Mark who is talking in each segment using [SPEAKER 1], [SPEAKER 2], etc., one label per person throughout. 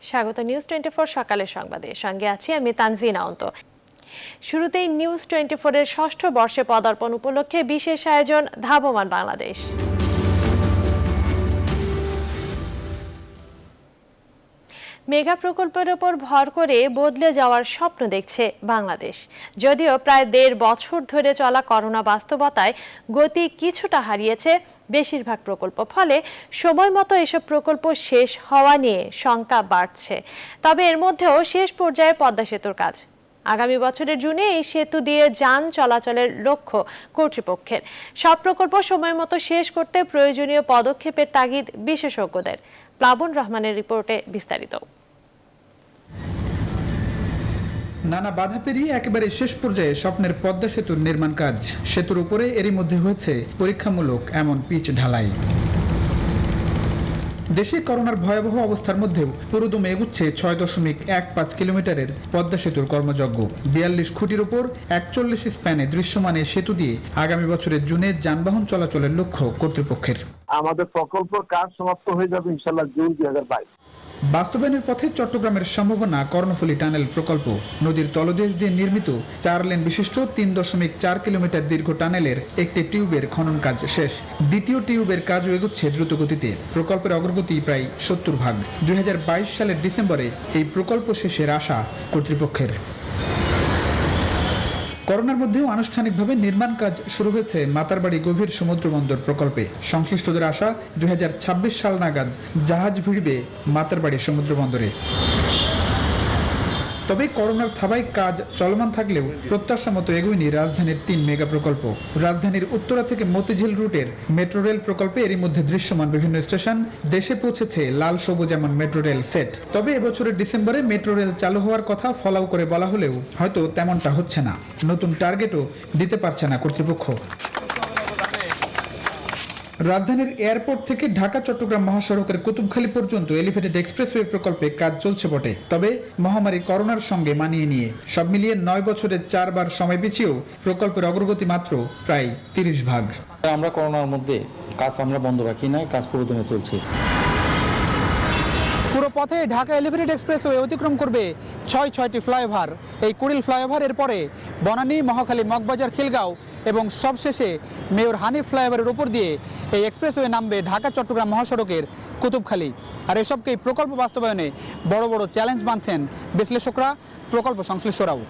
[SPEAKER 1] স্বাগত নিউজ 24 সকালের সংবাদে। সঙ্গে আছি আমি তানজিনা অন্ত। শুরুতেই নিউজ 24 এর ষষ্ঠ বর্ষে পদার্পণ উপলক্ষে বিশেষ আয়োজন ধাবমান বাংলাদেশ। মেগা প্রকল্পের ওপর ভর করে বদলে যাওয়ার স্বপ্ন দেখছে বাংলাদেশ। যদিও প্রায় 1.5 বছর ধরে চলা করোনা বাস্তবতায় গতি কিছুটা হারিয়েছে বেশিরভাগ প্রকল্প, ফলে সময় মতো এসব প্রকল্প শেষ হওয়া নিয়ে শঙ্কা বাড়ছে। তবে এর মধ্যেও শেষ পর্যায়ে পদ্মা সেতুর কাজ। আগামী বছরের জুনে এই সেতু দিয়ে যান চলাচলের লক্ষ্য কর্তৃপক্ষের। সব প্রকল্প সময় মতো শেষ করতে প্রয়োজনীয় পদক্ষেপের তাগিদ বিশেষজ্ঞদের। প্লাবন রহমানের রিপোর্টে বিস্তারিত।
[SPEAKER 2] নানা বাধা পেরিয়ে একেবারে শেষ পর্যায়ে স্বপ্নের পদ্মা সেতুর নির্মাণ কাজ। সেতুর উপরে এরই মধ্যে হয়েছে পরীক্ষামূলক এমন পিচ ঢালাই। দেশে করোনার ভয়াবহ অবস্থার মধ্যেও পুরোদমে এগুচ্ছে 6.15 কিলোমিটারের পদ্মা সেতুর কর্মযজ্ঞ। 42 খুঁটির উপর 41 স্প্যানে দৃশ্যমান এই সেতু দিয়ে আগামী বছরের জুনে যানবাহন চলাচলের লক্ষ্য কর্তৃপক্ষের।
[SPEAKER 3] আমাদের প্রকল্প কাজ সমাপ্ত হয়ে যাবে ইনশাআল্লাহ জুন 2022।
[SPEAKER 2] বাস্তবায়নের পথে চট্টগ্রামের সম্ভাবনা কর্ণফুলী টানেল প্রকল্প। নদীর তলদেশ দিয়ে নির্মিত 4 লেন বিশিষ্ট 3.4 কিলোমিটার দীর্ঘ টানেলের একটি টিউবের খনন কাজ শেষ। দ্বিতীয় টিউবের কাজও এগুচ্ছে দ্রুত গতিতে। প্রকল্পের অগ্রগতি প্রায় 70%। 2022 সালের ডিসেম্বরে এই প্রকল্প শেষের আশা কর্তৃপক্ষের। করোনার মধ্যেও আনুষ্ঠানিকভাবে নির্মাণ কাজ শুরু হয়েছে মাতারবাড়ি গভীর সমুদ্র বন্দর প্রকল্পে। সংশ্লিষ্টদের আশা 2026 সাল নাগাদ জাহাজ ভিড়বে মাতারবাড়ি সমুদ্র বন্দরে। তবে করোনার থাবায় কাজ চলমান থাকলেও প্রত্যাশা মতো এগোয়নি রাজধানীর 3 মেগা প্রকল্প। রাজধানীর উত্তরা থেকে মতিঝিল রুটের মেট্রো রেল প্রকল্পে এরই মধ্যে দৃশ্যমান বিভিন্ন স্টেশন। দেশে পৌঁছেছে লাল সবুজ এমন মেট্রো রেল সেট। তবে এবছরের ডিসেম্বরে মেট্রো রেল চালু হওয়ার কথা ফলাও করে বলা হলেও হয়তো তেমনটা হচ্ছে না। নতুন টার্গেটও দিতে পারছে না কর্তৃপক্ষ। রাজধানীর এয়ারপোর্ট থেকে ঢাকা চট্টগ্রাম মহাসড়কের কুতুবখালী পর্যন্ত এলিভেটেড এক্সপ্রেসওয়ে প্রকল্পে কাজ চলছে বটে, তবে মহামারী করোনার সঙ্গে মানিয়ে নিয়ে সব মিলিয়ে 9 বছরের 4 বার সময় পিছিয়েও প্রকল্পের অগ্রগতি মাত্র প্রায় 30%।
[SPEAKER 4] আমরা করোনার মধ্যে কাজ আমরা বন্ধ রাখি নাই, কাজ পুরোদমে চলছে।
[SPEAKER 5] পুরো পথে ঢাকা এলিভেটেড এক্সপ্রেসওয়ে অতিক্রম করবে 6টি ফ্লাইওভার। এই কুড়িল ফ্লাইওভারের পরে বনানী, মহাখালী, মগবাজার, খিলগাঁও এবং সবশেষে মেয়র হানিফ ফ্লাইওভারের উপর দিয়ে এই এক্সপ্রেসওয়ে নামবে ঢাকা চট্টগ্রাম মহাসড়কের কুতুবখালী। আর এসবকেই প্রকল্প বাস্তবায়নে বড় বড় চ্যালেঞ্জ মানছেন বিশ্লেষকরা, প্রকল্প সংশ্লিষ্টরাও।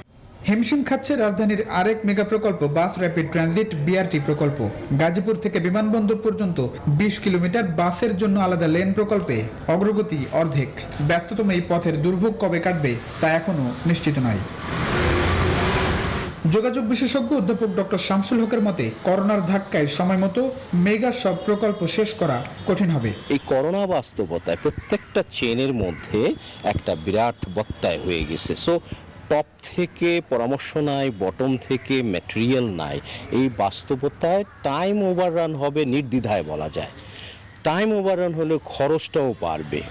[SPEAKER 2] হিমশিম খাচ্ছে রাজধানীর আরেক মেগা প্রকল্প বাস র্যাপিড ট্রানজিট বিআরটি প্রকল্প। গাজীপুর থেকে বিমানবন্দর পর্যন্ত 20 কিলোমিটার বাসের জন্য আলাদা লেন প্রকল্পে অগ্রগতি অর্ধেক। ব্যস্ততম এই পথের দুর্ভোগ কবে কাটবে তা এখনো নিশ্চিত নয়। যোগাযোগ বিশেষজ্ঞ অধ্যাপক ডক্টর শামসুল হকের মতে করোনার ধাক্কায় সময় মতো মেগা সব প্রকল্প শেষ করা কঠিন হবে।
[SPEAKER 6] এই করোনা বাস্তবতায় প্রত্যেকটা চেনের মধ্যে একটা বিরাট বত্তায় হয়ে গেছে। সো টপ থেকে পরামর্শ নাই, বটম থেকে ম্যাটেরিয়াল নাই। এই বাস্তবতায় টাইম ওভাররান হবে নির্দ্বিধায় বলা যায়। টাইম ওভাররান হলে খরচটাও বাড়বে।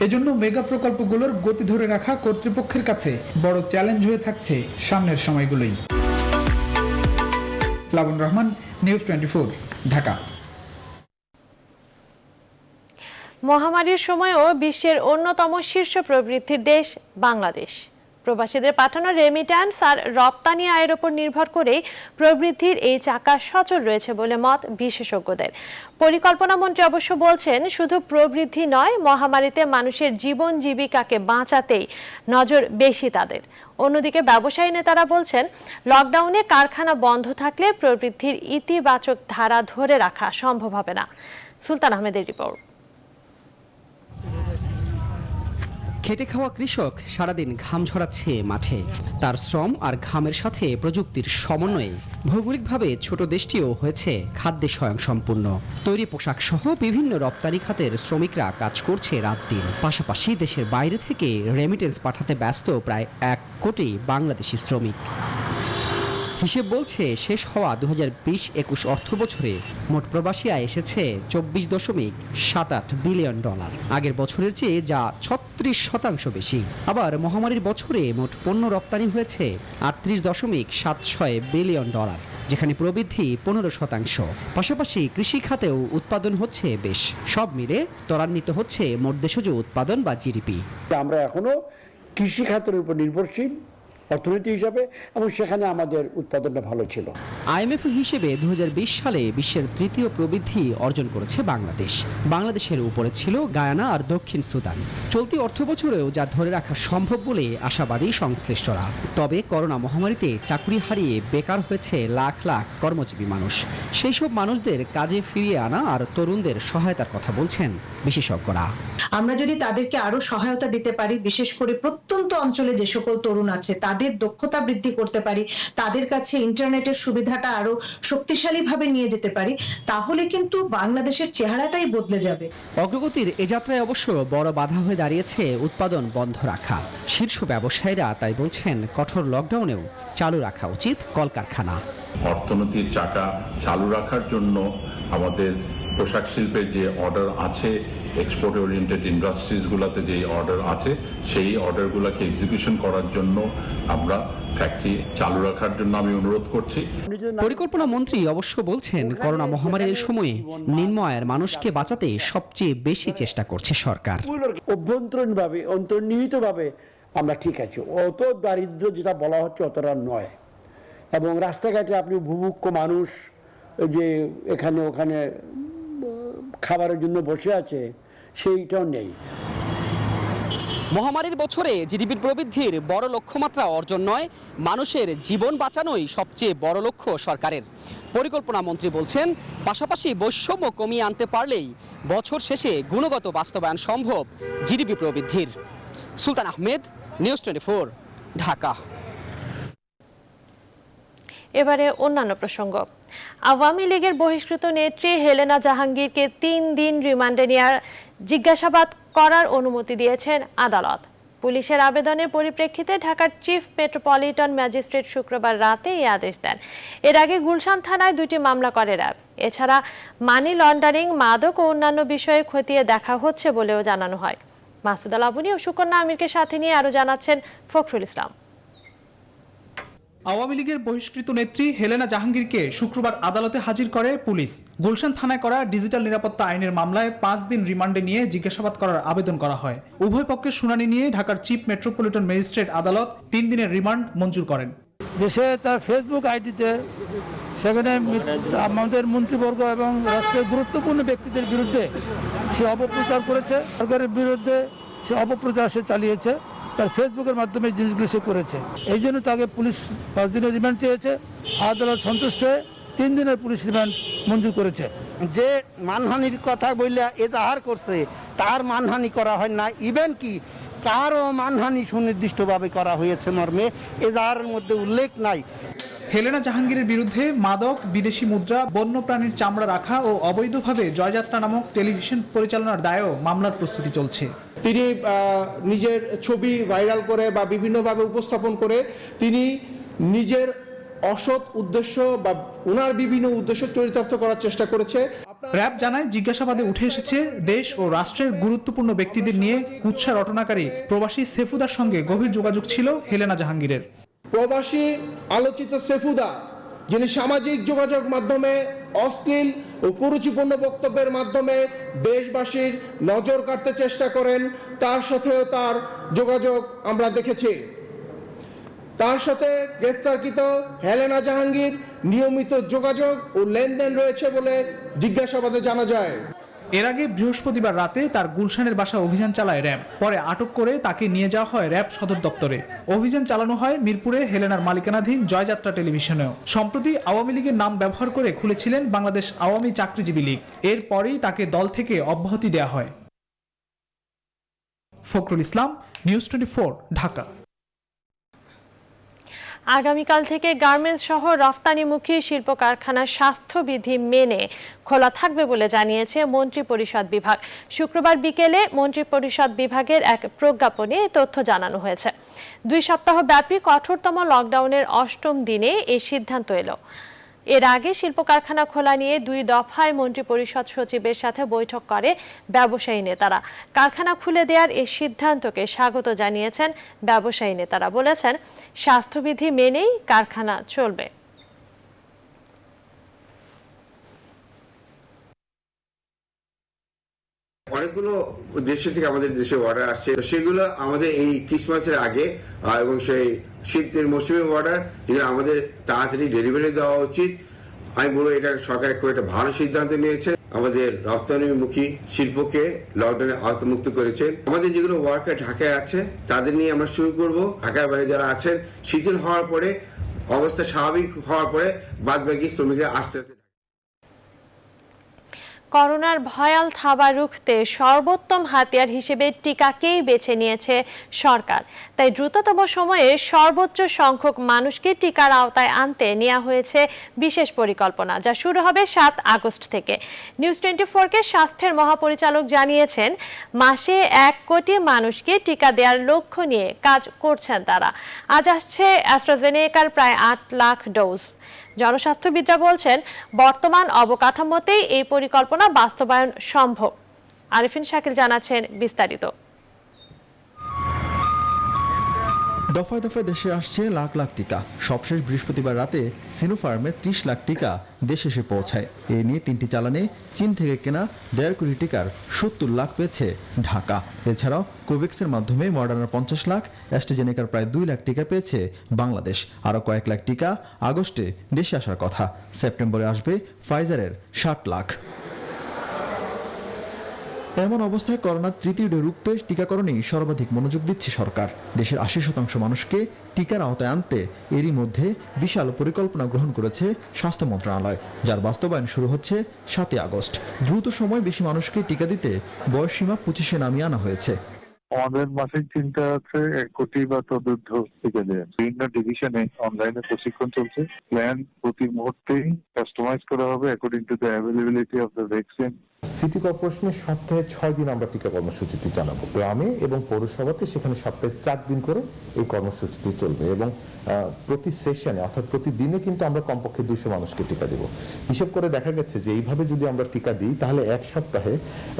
[SPEAKER 2] এজন্য মেগা প্রকল্পগুলোর গতি ধরে রাখা কর্তৃপক্ষের কাছে বড় চ্যালেঞ্জ হয়ে থাকছে সামনের সময়গুলোই। প্লাবন রহমান, নিউজ 24, ঢাকা।
[SPEAKER 1] মহামারীর সময়ও বিশ্বের অন্যতম শীর্ষ প্রবৃদ্ধির দেশ বাংলাদেশ। প্রবাসীদের পাঠানো রেমিট্যান্স আর রপ্তানি আয়ের উপর নির্ভর করে প্রবৃদ্ধির এই চাকা সচল রয়েছে বলে মত বিশেষজ্ঞদের। পরিকল্পনা মন্ত্রী অবশ্য বলছেন, শুধু প্রবৃদ্ধি নয়, মহামারীতে মানুষের জীবন জীবিকাকে বাঁচাতেই নজর বেশি তাদের। অন্যদিকে ব্যবসায়ী নেতারা বলছেন, লকডাউনে কারখানা বন্ধ থাকলে প্রবৃদ্ধির ইতিবাচক ধারা ধরে রাখা সম্ভব হবে না। সুলতান আহমেদের রিপোর্ট।
[SPEAKER 7] খেটে খাওয়া কৃষক সারাদিন ঘাম ঝরাচ্ছে মাঠে। তার শ্রম আর ঘামের সাথে প্রযুক্তির সমন্বয়ে ভৌগোলিকভাবে ছোট দেশটিও হয়েছে খাদ্যে স্বয়ংসম্পূর্ণ। তৈরি পোশাক সহ বিভিন্ন রপ্তানি খাতের শ্রমিকরা কাজ করছে রাত দিন। পাশাপাশি দেশের বাইরে থেকে রেমিটেন্স পাঠাতে ব্যস্ত প্রায় 1 কোটি বাংলাদেশি শ্রমিক। হিসেব বলছে, শেষ হওয়া 2020-21 অর্থ বছরে মোট প্রবাসী আয় এসেছে $24.78 বিলিয়ন। আগের বছরের চেয়ে যা 36% বেশি। আবার মহামারীর বছরে মোট পণ্য রপ্তানি হয়েছে $38.76 বিলিয়ন। যেখানে প্রবৃদ্ধি 15%। পাশাপাশি কৃষি খাতেও উৎপাদন হচ্ছে বেশ। সব মিলে ত্বরান্বিত হচ্ছে মোট দেশজ উৎপাদন বা জিডিপি।
[SPEAKER 8] আমরা এখনো কৃষি খাতের উপর নির্ভরশীল অর্থনীতি হিসাবে, এবং সেখানে আমাদের উৎপাদনটা ভালো ছিল।
[SPEAKER 7] IMF হিসেবে 2020 সালে বিশ্বের তৃতীয় প্রবৃদ্ধি অর্জন করেছে বাংলাদেশ। বাংলাদেশের উপরে ছিল গায়ানা আর দক্ষিণ সুদান। চলতি অর্থবছরেও যা ধরে রাখা সম্ভব বলে আশাবাদী সংশ্লিষ্টরা। তবে করোনা মহামারীতে চাকরি হারিয়ে বেকার হয়েছে লাখ লাখ কর্মজীবী মানুষ। সেই সব মানুষদের কাজে ফিরিয়ে আনা আর তরুণদের সহায়তার কথা বলছেন বিশেষজ্ঞরা।
[SPEAKER 9] আমরা যদি তাদেরকে আরো সহায়তা দিতে পারি, বিশেষ করে প্রত্যন্ত অঞ্চলে যে সকল তরুণ আছে তাদের দক্ষতা বৃদ্ধি করতে পারি, তাদের কাছে ইন্টারনেটের সুবিধাটা আরো শক্তিশালীভাবে নিয়ে যেতে পারি, তাহলে কিন্তু বাংলাদেশের চেহারাটাই বদলে যাবে।
[SPEAKER 7] অগ্রগতির এ যাত্রায় অবশ্য বড় বাধা হয়ে দাঁড়িয়েছে উৎপাদন বন্ধ রাখা। শীর্ষ ব্যবসায়ীরা তাই বলছেন কঠোর লকডাউনেও চালু রাখা উচিত কলকারখানা।
[SPEAKER 10] অর্থনীতির চাকা চালু রাখার জন্য আমাদের পোশাক শিল্পের যে অর্ডার আছে, এক্সপোর্ট ওরিয়েন্টেড ইন্ডাস্ট্রিজগুলোতে যে অর্ডার আছে, সেই অর্ডারগুলোকে এক্সিকিউশন করার জন্য আমরা ফ্যাক্টরি চালু রাখার জন্য আমি অনুরোধ করছি।
[SPEAKER 7] পরিকল্পনা মন্ত্রী অবশ্য বলছেন করোনা মহামারীর সময়ে নিম্ন আয়ের মানুষকে বাঁচাতে সবচেয়ে বেশি চেষ্টা করছে সরকার।
[SPEAKER 8] অভ্যন্তরীণভাবে অন্তর্নিহিতভাবে আমরা ঠিক আছি, অত দারিদ্র যেটা বলা হচ্ছে অতটা নয়। এবং রাস্তাঘাটে আপনি ভুভুক্ষ মানুষ যে এখানে ওখানে খাবারের জন্য বসে আছে, সেইটাও নেই।
[SPEAKER 7] মহামারীর বছরে জিডিপির প্রবৃদ্ধির বড় লক্ষ্যমাত্রা অর্জন নয়, মানুষের জীবন বাঁচানোই সবচেয়ে বড় লক্ষ্য সরকারের। পরিকল্পনা মন্ত্রী বলছেন পাশাপাশি বৈষম্য কমিয়ে আনতে পারলেই বছর শেষে গুণগত বাস্তবায়ন সম্ভব জিডিপি প্রবৃদ্ধির। সুলতান আহমেদ, নিউজ 24, ঢাকা।
[SPEAKER 1] এবারে অন্যান্য প্রসঙ্গ। আওয়ামী লীগের বহিষ্কৃত নেত্রী হেলেনা জাহাঙ্গীরকে 3 দিন রিমান্ডে নেওয়ার জিজ্ঞাসাবাদ করার অনুমতি দিয়েছেন আদালত। পুলিশের আবেদনের পরিপ্রেক্ষিতে ঢাকার চিফ মেট্রোপলিটন ম্যাজিস্ট্রেট শুক্রবার রাতে এই আদেশ দেন। এর আগে গুলশান থানায় 2টি মামলা করে র্যাব। এছাড়া মানি লন্ডারিং, মাদক ও অন্যান্য বিষয়ে খতিয়ে দেখা হচ্ছে বলেও জানানো হয়। মাসুদ আল আবুনি ও সুকন্যা আমিরকে সাথে নিয়ে আরো জানাচ্ছেন ফখরুল ইসলাম।
[SPEAKER 2] আওয়ামী লীগের বহিষ্কৃত নেত্রী হেলেনা জাহাঙ্গীরকে শুক্রবার আদালতে হাজির করে পুলিশ। গুলশান থানায় করা ডিজিটাল নিরাপত্তা আইনের মামলায় 5 দিন রিমান্ডে নিয়ে জিজ্ঞাসাবাদ করার আবেদন করা হয়। উভয় পক্ষের শুনানি নিয়ে ঢাকার চিফ মেট্রোপলিটন ম্যাজিস্ট্রেট আদালত 3 দিনের রিমান্ড মঞ্জুর করেন।
[SPEAKER 11] দেশে তার ফেসবুক আইডিতে সেখানে আমাদের মন্ত্রীবর্গ এবং রাষ্ট্রের গুরুত্বপূর্ণ ব্যক্তিদের বিরুদ্ধে সে অপপ্রচার করেছে, সরকারের বিরুদ্ধে সে অপপ্রচার সে চালিয়েছে, তার ফেসবুকের মাধ্যমে জিনিসগুলো সে করেছে। এই জন্য তাকে পুলিশ 5 দিনের রিমান্ড চেয়েছে। আদালত সন্তুষ্ট হয়ে 3 দিনের পুলিশ রিমান্ড মঞ্জুর করেছে।
[SPEAKER 12] যে মানহানির কথা বললে এজাহার করছে তার মানহানি করা হয় না, ইভেন কি কারও মানহানি সুনির্দিষ্টভাবে করা হয়েছে মর্মে এজাহারের মধ্যে উল্লেখ নাই।
[SPEAKER 2] হেলেনা জাহাঙ্গীরের বিরুদ্ধে মাদক, বিদেশি মুদ্রা, বন্যপ্রাণীর চামড়া রাখা ও অবৈধভাবে জয়যাত্রা নামক টেলিভিশন পরিচালনার দায়েও মামলার প্রস্তুতি চলছে।
[SPEAKER 13] তিনি নিজের ছবি ভাইরাল করে বা বিভিন্নভাবে উপস্থাপন করে তিনি নিজের অসৎ উদ্দেশ্য বা ওনার বিভিন্ন উদ্দেশ্য চরিতার্থ করার চেষ্টা করেছে।
[SPEAKER 2] র্যাব জানায় জিজ্ঞাসাবাদে উঠে এসেছে দেশ ও রাষ্ট্রের গুরুত্বপূর্ণ ব্যক্তিদের নিয়ে কুৎসা রটনাকারী প্রবাসী সেফুদার সঙ্গে গভীর যোগাযোগ ছিল হেলেনা জাহাঙ্গীরের।
[SPEAKER 13] প্রবাসী আলোচিত সেফুদা, যিনি সামাজিক যোগাযোগ মাধ্যমে অশ্লীল ও কুরুচিপূর্ণ বক্তব্যের মাধ্যমে দেশবাসীর নজর কাড়তে চেষ্টা করেন, তার সাথেও তার যোগাযোগ আমরা দেখেছি। তার সাথে গ্রেফতারকৃত হেলেনা জাহাঙ্গীর নিয়মিত যোগাযোগ ও লেনদেন রয়েছে বলে জিজ্ঞাসাবাদে জানা যায়।
[SPEAKER 2] এর আগে বৃহস্পতিবার রাতে তার গুলশানের বাসা অভিযান চালায় র্যাব। পরে আটক করে তাকে নিয়ে যাওয়া হয় র্যাব সদর দপ্তরে। অভিযান চালানো হয় মিরপুরে হেলেনার মালিকানাধীন জয়যাত্রা টেলিভিশনেও। সম্প্রতি আওয়ামী লীগের নাম ব্যবহার করে খুলেছিলেন বাংলাদেশ আওয়ামী চাকরিজীবী লীগ। এরপরেই তাকে দল থেকে অব্যাহতি দেওয়া হয়। ফখরুল ইসলাম, নিউজ 24, ঢাকা।
[SPEAKER 1] আগামীকাল থেকে গার্মেন্টস সহ রফতানিমুখী শিল্প কারখানার স্বাস্থ্যবিধি মেনে খোলা থাকবে বলে জানিয়েছে মন্ত্রিপরিষদ বিভাগ। শুক্রবার বিকেলে মন্ত্রিপরিষদ বিভাগের এক প্রজ্ঞাপনে তথ্য জানানো হয়েছে। 2 সপ্তাহ ব্যাপী কঠোরতম লকডাউনের 8ম দিনে এই সিদ্ধান্ত এলো। এর আগে শিল্প কারখানা খোলা নিয়ে 2 দফায় মন্ত্রিপরিষদ সচিবের সাথে বৈঠক করে ব্যবসায়ী নেতারা। কারখানা খুলে দেওয়ার এই সিদ্ধান্তকে স্বাগত জানিয়েছেন ব্যবসায়ী নেতারা। বলেছেন স্বাস্থ্যবিধি মেনেই কারখানা চলবে।
[SPEAKER 14] অনেকগুলো দেশ থেকে আমাদের দেশে অর্ডার আসছে, সেগুলো আমাদের এই ক্রিসমাসের আগে এবং সেই শীতের মৌসুমে অর্ডার, যেগুলো আমাদের তাড়াতাড়ি ডেলিভারি দেওয়া উচিত। আমি বলবো এটা সরকার খুব একটা ভালো সিদ্ধান্ত নিয়েছে, আমাদের রপ্তানিমুখী শিল্পকে লকডাউনে আওতামুক্ত করেছে। আমাদের যেগুলো ওয়ার্কার ঢাকায় আছে তাদের নিয়ে আমরা শুরু করব। ঢাকার বাইরে যারা আছেন শিথিল হওয়ার পরে, অবস্থা স্বাভাবিক হওয়ার পরে বাদবাকি শ্রমিকরা আস্তে আস্তে।
[SPEAKER 1] করোনার ভয়াল থাবা রুখতে সর্বোত্তম হাতিয়ার হিসেবে টিকাকেই বেছে নিয়েছে সরকার। তাই দ্রুততম সময়ে সর্বোচ্চ সংখ্যক মানুষকে টিকার আওতায় আনতে নেওয়া হয়েছে বিশেষ পরিকল্পনা, যা শুরু হবে 7 আগস্ট থেকে। নিউজ 24-কে স্বাস্থ্যের মহাপরিচালক জানিয়েছেন, মাসে 1 কোটি মানুষকে টিকা দেওয়ার লক্ষ্য নিয়ে কাজ করছেন তারা। আজ আসছে অ্যাস্ট্রাজেনেকার প্রায় 8 লাখ ডোজ। জনস্বাস্থ্যবিদরা বলছেন, বর্তমান অবকাঠামোতেই এই পরিকল্পনা বাস্তবায়ন সম্ভব। আরিফিন শাকিল জানাচ্ছেন বিস্তারিত।
[SPEAKER 15] দফায় দফায় দেশে আসছে লাখ লাখ টিকা। সবশেষ বৃহস্পতিবার রাতে সিনোফার্মে 30 লাখ টিকা দেশে এসে পৌঁছায়। এ নিয়ে 3টি চালানে চীন থেকে কেনা 1.5 কোটি টিকার 70 লাখ পেয়েছে ঢাকা। এছাড়াও কোভ্যাক্সের মাধ্যমে মডার্নার 50 লাখ, অ্যাস্ট্রাজেনেকার প্রায় 2 লাখ টিকা পেয়েছে বাংলাদেশ। আরও কয়েক লাখ টিকা আগস্টে দেশে আসার কথা। সেপ্টেম্বরে আসবে ফাইজারের 60 লাখ। এমন অবস্থায় করোনার তৃতীয় ঢেউ রুখতে টিকাকরণেই সর্বাধিক মনোযোগ দিচ্ছে সরকার। দেশের 80% মানুষকে টিকার আওতায় আনতে এরই মধ্যে বিশাল পরিকল্পনা গ্রহণ করেছে স্বাস্থ্য মন্ত্রণালয়, যার বাস্তবায়ন শুরু হচ্ছে 7 আগস্ট। দ্রুত সময় বেশি মানুষকে টিকা দিতে বয়সসীমা 25-এ নামিয়ে আনা হয়েছে।
[SPEAKER 16] আমাদের মাসিক চিন্তা আছে 1 কোটি বা তদূর্ধ্ব টিকা দেওয়া। বিভিন্ন ডিভিশনে অনলাইনে প্রশিক্ষণ চলছে। প্ল্যান প্রতি মুহূর্তেই কাস্টমাইজ করা হবে according to the availability of the vaccine.
[SPEAKER 17] City কর্পোরেশনের সপ্তাহে 6 দিন আমরা টিকা কর্মসূচিটি চালাবো। গ্রামে এবং পৌরসভাতে সেখানে সপ্তাহে 4 দিন করে এই কর্মসূচিটি চলবে এবং প্রতি সেশনে অর্থাৎ প্রতিদিনে কিন্তু আমরা কমপক্ষে 200 মানুষকে টিকা দেব। হিসেব করে দেখা গেছে যে এইভাবে যদি আমরা টিকা দিই তাহলে এক সপ্তাহে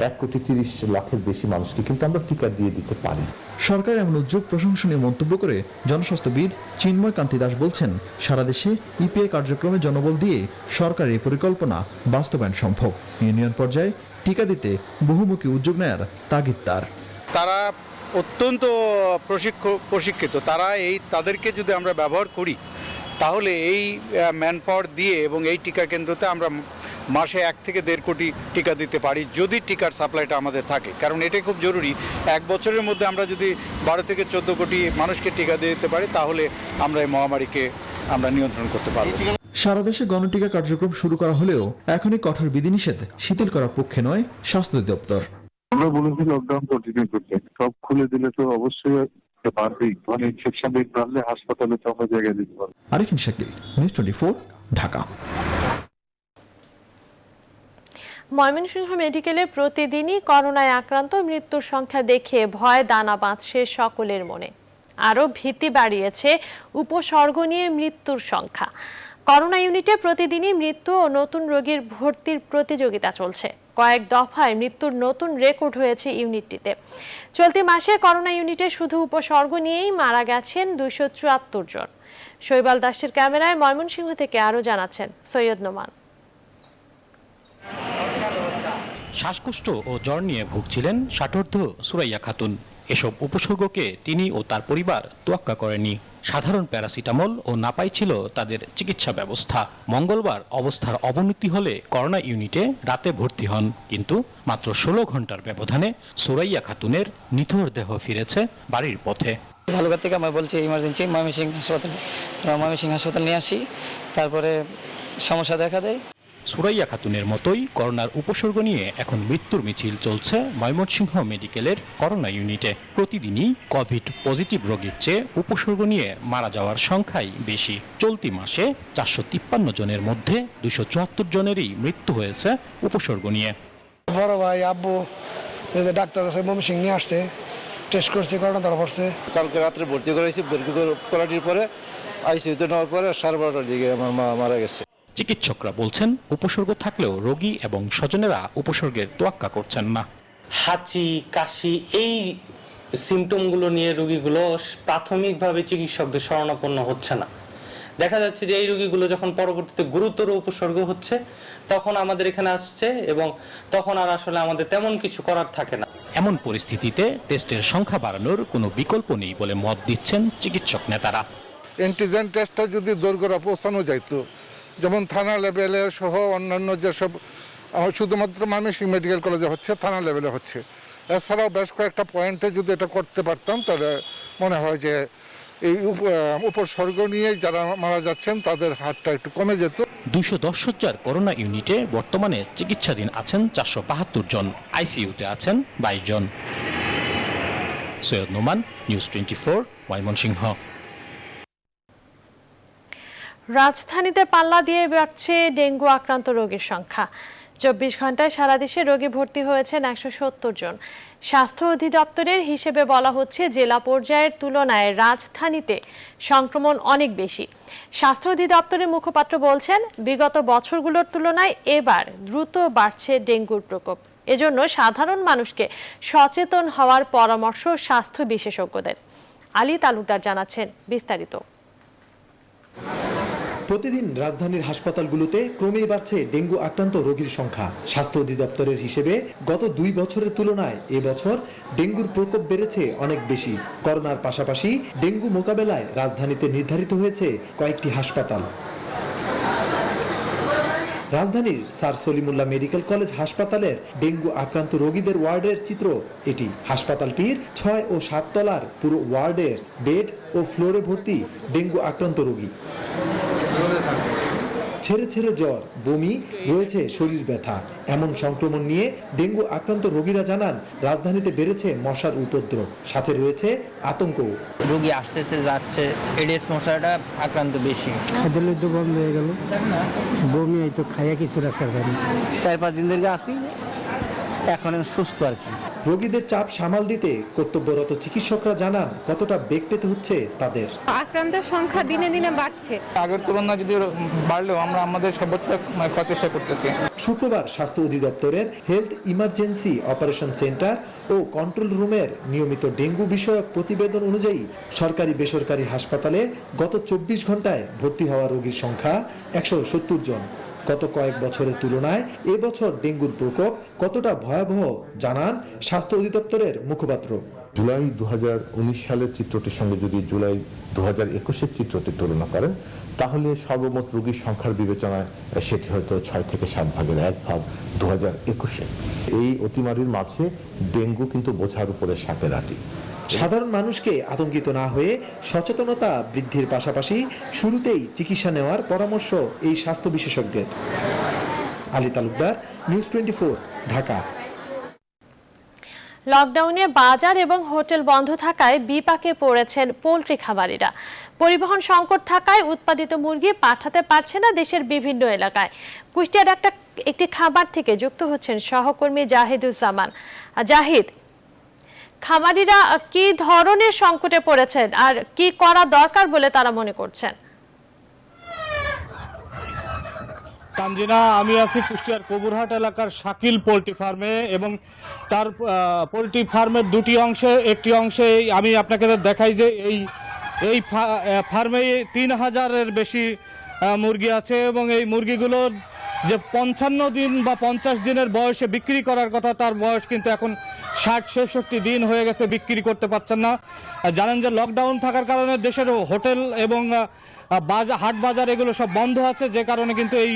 [SPEAKER 17] 1.30 লাখের বেশি মানুষকে কিন্তু আমরা টিকা দিয়ে দিতে পারি।
[SPEAKER 15] সরকারের এমন উদ্যোগ প্রশংসনীয় মন্তব্য করে জনস্বাস্থ্যবিদ চিন্ময় কান্তি দাস বলছেন, সারা দেশে ইপিআই কার্যক্রমে জনবল দিয়ে সরকারের এই পরিকল্পনা বাস্তবায়ন সম্ভব। ইউনিয়ন পর্যায়ে টিকা দিতে বহুমুখী উদ্যোগ নেয়ার তাগিদ তার।
[SPEAKER 18] তারা অত্যন্ত প্রশিক্ষিত। তাদেরকে যদি আমরা ব্যবহার করি তাহলে এই ম্যান পাওয়ার দিয়ে এবং এই টিকা কেন্দ্রতে আমরা মাসে 1 থেকে 1.5 কোটি টিকা দিতে পারি, যদি টিকার সাপ্লাইটা আমাদের থাকে। কারণ এটা খুব জরুরি। 1 বছরের মধ্যে আমরা যদি 12 থেকে 14 কোটি মানুষকে টিকা দিতে পারি তাহলে আমরা এই মহামারীকে আমরা নিয়ন্ত্রণ করতে পারব।
[SPEAKER 15] সারা দেশে গণটিকা কার্যক্রম শুরু করা হলেও এখনই কঠোর বিধিনিষেধ শিথিল করার পক্ষে নয় স্বাস্থ্য দপ্তর।
[SPEAKER 16] আমরা বলেছি লকডাউন কন্টিনিউ করতে। সব খুলে দিলে তো অবশ্যই পারবেই। মানে ইনফেকশন রেট বাড়লে হাসপাতালে তো আমরা জায়গা দিতে পারবো।
[SPEAKER 15] আরিফিন শাকিল, নিউজ 24, ঢাকা।
[SPEAKER 1] ময়মনসিংহ মেডিকেলে প্রতিদিনই করোনায় আক্রান্ত মৃত্যুর সংখ্যা দেখে ভয় দানা বাঁধছে সকলের মনে। আরও ভীতি বাড়িয়েছে উপসর্গ নিয়ে মৃত্যুর সংখ্যা। করোনা ইউনিটে প্রতিদিনই মৃত্যু ও নতুন রোগীর ভর্তির প্রতিযোগিতা চলছে। কয়েক দফায় মৃত্যুর নতুন রেকর্ড হয়েছে ইউনিটটিতে। চলতি মাসে করোনা ইউনিটে শুধু উপসর্গ নিয়েই মারা গেছেন 274 জন। শৈবাল দাসের ক্যামেরায় ময়মনসিংহ থেকে আরও জানাচ্ছেন সৈয়দ নোমান।
[SPEAKER 19] শ্বাসকষ্ট ও জ্বর নিয়ে ভুগছিলেন 60ঊর্ধ্ব সুরাইয়া খাতুন। এসব উপসর্গকে তিনি ও তার পরিবার তোয়াক্কা করেনি। সাধারণ প্যারাসিটামল ও নাপাই ছিল তাদের চিকিৎসা ব্যবস্থা। মঙ্গলবার অবস্থার অবনতি হলে করোনা ইউনিটে রাতে ভর্তি হন, কিন্তু মাত্র 16 ঘন্টার ব্যবধানে সুরাইয়া খাতুনের নিথর দেহ ফিরেছে বাড়ির পথে।
[SPEAKER 20] ভালুকা থেকে আমরা বলছি ইমার্জেন্সি ময়মনসিংহ হাসপাতাল নিয়ে আসি, তারপরে সমস্যা দেখা দেয়।
[SPEAKER 19] সুরাইয়া খাতুনের মতোই করোনার উপসর্গ নিয়ে এখন মৃত্যুর মিছিল চলছে ময়মনসিংহ মেডিকেলের করোনা ইউনিটে। প্রতিদিনই কোভিড পজিটিভ রোগীর চেয়ে উপসর্গ নিয়ে মারা যাওয়ার সংখ্যাই বেশি। চলতি মাসে 453 জনের মধ্যে 274 জনেরই মৃত্যু হয়েছে উপসর্গ নিয়ে।
[SPEAKER 21] বড় ভাই আব্বু ডাক্তার ময়মনসিংহ নিয়ে আসছে, টেস্ট করছে, করোনা ধরা পড়ছে।
[SPEAKER 22] কালকে রাত্রে ভর্তি করেছি, ভর্তি করাটির পরে আইসিইউতে নেওয়ার পরে 12:30টার দিকে আমার মা মারা গেছে।
[SPEAKER 19] চিকিৎসকরা বলছেন, উপসর্গ থাকলেও রোগী এবং স্বজনেরা উপসর্গের তোয়াক্কা করছেন না।
[SPEAKER 23] হাঁচি, কাশি এই সিমটমগুলো নিয়ে রোগীগুলো প্রাথমিকভাবে চিকিৎসকদের শরণাপন্ন হচ্ছে না। দেখা যাচ্ছে যে এই রোগীগুলো যখন পরবর্তীতে গুরুতর উপসর্গ হচ্ছে তখন আমাদের এখানে আসছে এবং তখন আর আসলে আমাদের তেমন কিছু করার থাকে না।
[SPEAKER 19] এমন পরিস্থিতিতে টেস্টের সংখ্যা বাড়ানোর কোনো বিকল্প নেই বলে মত দিচ্ছেন চিকিৎসক নেতারা।
[SPEAKER 3] অ্যান্টিজেন টেস্টটা যদি দোরগোড়া পৌঁছানো যাইত, যেমন থানা লেভেলে সহ অন্যান্য যেসব শুধুমাত্র ময়মনসিংহ মেডিকেল কলেজে হচ্ছে, থানা লেভেলে হচ্ছে, এছাড়াও বেশ কয়েকটা পয়েন্টে যদি এটা করতে পারতাম তাহলে মনে হয় যে এই উপসর্গ নিয়ে যারা মারা যাচ্ছেন তাদের হারটা একটু কমে যেত।
[SPEAKER 19] 210 শয্যার করোনা ইউনিটে বর্তমানে চিকিৎসাধীন আছেন 472 জন, আইসিইউতে আছেন 22 জন। সৈয়দ নোমান, নিউজ 24, ময়মনসিংহ।
[SPEAKER 1] রাজধানীতে পাল্লা দিয়ে বাড়ছে ডেঙ্গু আক্রান্ত রোগীর সংখ্যা। 24 ঘন্টায় সারা দেশে রোগী ভর্তি হয়েছেন 170 জন। স্বাস্থ্য অধিদপ্তরের হিসেবে বলা হচ্ছে জেলা পর্যায়ের তুলনায় রাজধানীতে সংক্রমণ অনেক বেশি। স্বাস্থ্য অধিদপ্তরের মুখপাত্র বলছেন, বিগত বছরগুলোর তুলনায় এবার দ্রুত বাড়ছে ডেঙ্গুর প্রকোপ। এজন্য সাধারণ মানুষকে সচেতন হওয়ার পরামর্শ স্বাস্থ্য বিশেষজ্ঞদের। আলী তালুকদার জানাচ্ছেন বিস্তারিত।
[SPEAKER 4] প্রতিদিন রাজধানীর হাসপাতালগুলোতে ক্রমেই বাড়ছে ডেঙ্গু আক্রান্ত রোগীর সংখ্যা। স্বাস্থ্য অধিদপ্তরের হিসেবে গত 2 বছরের তুলনায় এবছর ডেঙ্গুর প্রকোপ বেড়েছে অনেক বেশি। করোনার পাশাপাশি ডেঙ্গু মোকাবেলায় রাজধানীতে নির্ধারিত হয়েছে কয়েকটি হাসপাতাল। রাজধানীর স্যার সলিমুল্লাহ মেডিকেল কলেজ হাসপাতালের ডেঙ্গু আক্রান্ত রোগীদের ওয়ার্ডের চিত্র এটি। হাসপাতালটির 6 ও 7 তলার পুরো ওয়ার্ডের বেড ও ফ্লোরে ভর্তি ডেঙ্গু আক্রান্ত রোগী। ছেড়ে ছেড়ে জ্বর, বমি, রয়েছে শরীর ব্যথা। এমন সংক্রমণ নিয়ে ডেঙ্গু আক্রান্ত রোগীরা জানান, রাজধানীতে বেড়েছে মশার উপদ্রব, সাথে রয়েছে আতঙ্ক।
[SPEAKER 5] রোগী আসতেছে যাচ্ছে, এডিস মশাটা আক্রান্ত বেশি।
[SPEAKER 24] তো বন্ধ হয়ে গেল, বমি এই তো খাইয়া কিছু রাখতে পারি।
[SPEAKER 5] 4-5 দিন ধরে আসি, এখন সুস্থ আর কি।
[SPEAKER 4] রোগীদের চাপ সামাল দিতে কর্তব্যরত চিকিৎসকরা জানান কতটা বেগ পেতে হচ্ছে তাদের।
[SPEAKER 25] আক্রান্তের সংখ্যা দিনে দিনে বাড়ছে।
[SPEAKER 11] আগের তুলনায় যদি বাড়লেও আমরা আমাদের সর্বোচ্চ প্রচেষ্টা করতেছি।
[SPEAKER 4] শুক্রবার স্বাস্থ্য অধিদপ্তরের হেলথ ইমার্জেন্সি অপারেশন সেন্টার ও কন্ট্রোল রুমের নিয়মিত ডেঙ্গু বিষয়ক প্রতিবেদন অনুযায়ী সরকারি বেসরকারি হাসপাতালে গত 24 ঘন্টায় ভর্তি হওয়া রোগীর সংখ্যা 170 জন। গত কয়েক বছরের তুলনায় এবছর ডেঙ্গুর প্রকোপ কতটা ভয়াবহ জানান স্বাস্থ্য অধিদপ্তরের মুখপাত্র।
[SPEAKER 17] জুলাই 2019 সালের চিত্রটির সঙ্গে যদি জুলাই 2021-এর চিত্রটি তুলনা করেন, তাহলে সর্বমোট রোগীর সংখ্যার বিবেচনায় সেটি হয়তো 6 থেকে 7 ভাগের 1 ভাগ 2021-এ। এই অতিমারির মাঝে ডেঙ্গু কিন্তু বোঝার উপরে সাপের আঁটি।
[SPEAKER 4] সাধারণ মানুষকে আতঙ্কিত না হয়ে সচেতনতা বৃদ্ধির পাশাপাশি শুরুতেই চিকিৎসা নেওয়ার পরামর্শ এই স্বাস্থ্য বিশেষজ্ঞের। আলী তালুকদার, নিউজ 24, ঢাকা।
[SPEAKER 1] লকডাউনে বাজার এবং হোটেল বন্ধ থাকায় বিপাকে পড়েছেন পোল্ট্রি খামারিরা। পরিবহন সংকট থাকায় উৎপাদিত মুরগি পাঠাতে পারছে না দেশের বিভিন্ন এলাকায়। কুষ্টিয়ার একটি খামার থেকে যুক্ত হচ্ছেন সহকর্মী জাহিদুজ্জামান। জাহিদ, খামারিরা কি ধরনের সংকটে পড়েছেন আর কি করা দরকার বলে তারা মনে করছেন?
[SPEAKER 26] তানজিনা, আমি আছি কুষ্টিয়ার কবুরহাট এলাকার শাকিল পোল্ট্রি ফার্মে এবং তার পোল্ট্রি ফার্মের দুটি অংশে, একটি অংশে আমি আপনাকে দেখাই যে এই ফার্মে 3000-এর বেশি মুরগি আছে এবং এই মুরগিগুলোর যে 55 দিন বা 50 দিনের বয়সে বিক্রি করার কথা, তার বয়স কিন্তু এখন 60-66 দিন হয়ে গেছে, বিক্রি করতে পারছেন না। জানেন যে লকডাউন থাকার কারণে দেশের হোটেল এবং হাট বাজার এগুলো সব বন্ধ আছে, যে কারণে কিন্তু এই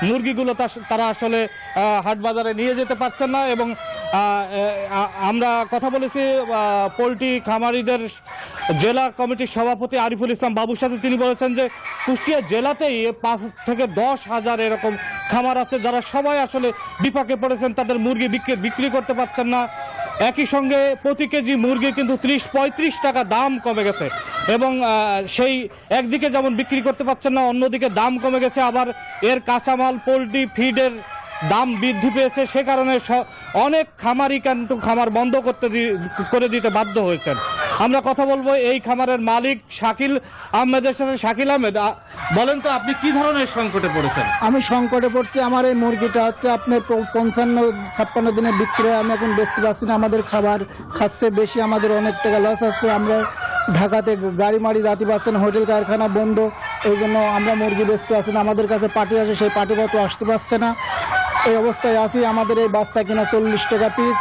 [SPEAKER 26] মুরগিগুলো তারা আসলে হাট বাজারে নিয়ে যেতে পারছেন না। এবং আমরা কথা বলেছি পোলট্রি খামারিদের জেলা কমিটির সভাপতি আরিফুল ইসলাম বাবুর সাথে। তিনি বলেছেন যে কুষ্টিয়া জেলাতেই 5 থেকে 10 হাজার এরকম খামার আছে যারা সবাই আসলে বিপাকে পড়েছেন, তাদের মুরগি বিক্রি করতে পারছেন না। একই সঙ্গে প্রতি কেজি মুরগি কিন্তু 30-35 টাকা দাম কমে গেছে এবং সেই একদিকে যেমন বিক্রি করতে পারছেন না, অন্যদিকে দাম কমে গেছে, আবার এর কাঁচামাল পোলট্রি ফিডের দাম বৃদ্ধি পেয়েছে। সে কারণে অনেক খামারই কিন্তু খামার বন্ধ করে দিতে বাধ্য হয়েছেন। আমরা কথা বলবো এই খামারের মালিক শাকিল আহমেদের সাথে। শাকিল আহমেদ, বলেন তো আপনি কি ধরনের সংকটে পড়েছেন?
[SPEAKER 24] আমি সংকটে পড়ছি, আমার এই মুরগিটা হচ্ছে আপনার 55-56 দিনে বিক্রি হয়, আমি এখন বেচতে পারছি না। আমাদের খাবার খাচ্ছে বেশি, আমাদের অনেক টাকা লস আছে। আমরা ঢাকাতে গাড়ি মাড়ি যাতে পারছেন, হোটেল কারখানা বন্ধ, এই জন্য আমরা মুরগি বেচতে আসি না, আমাদের কাছে পার্টি আসে, সেই পার্টিরা তো আসতে পারছে না। এই অবস্থায় আছি। আমাদের এই বাচ্চা কিনা 40 টাকা পিস,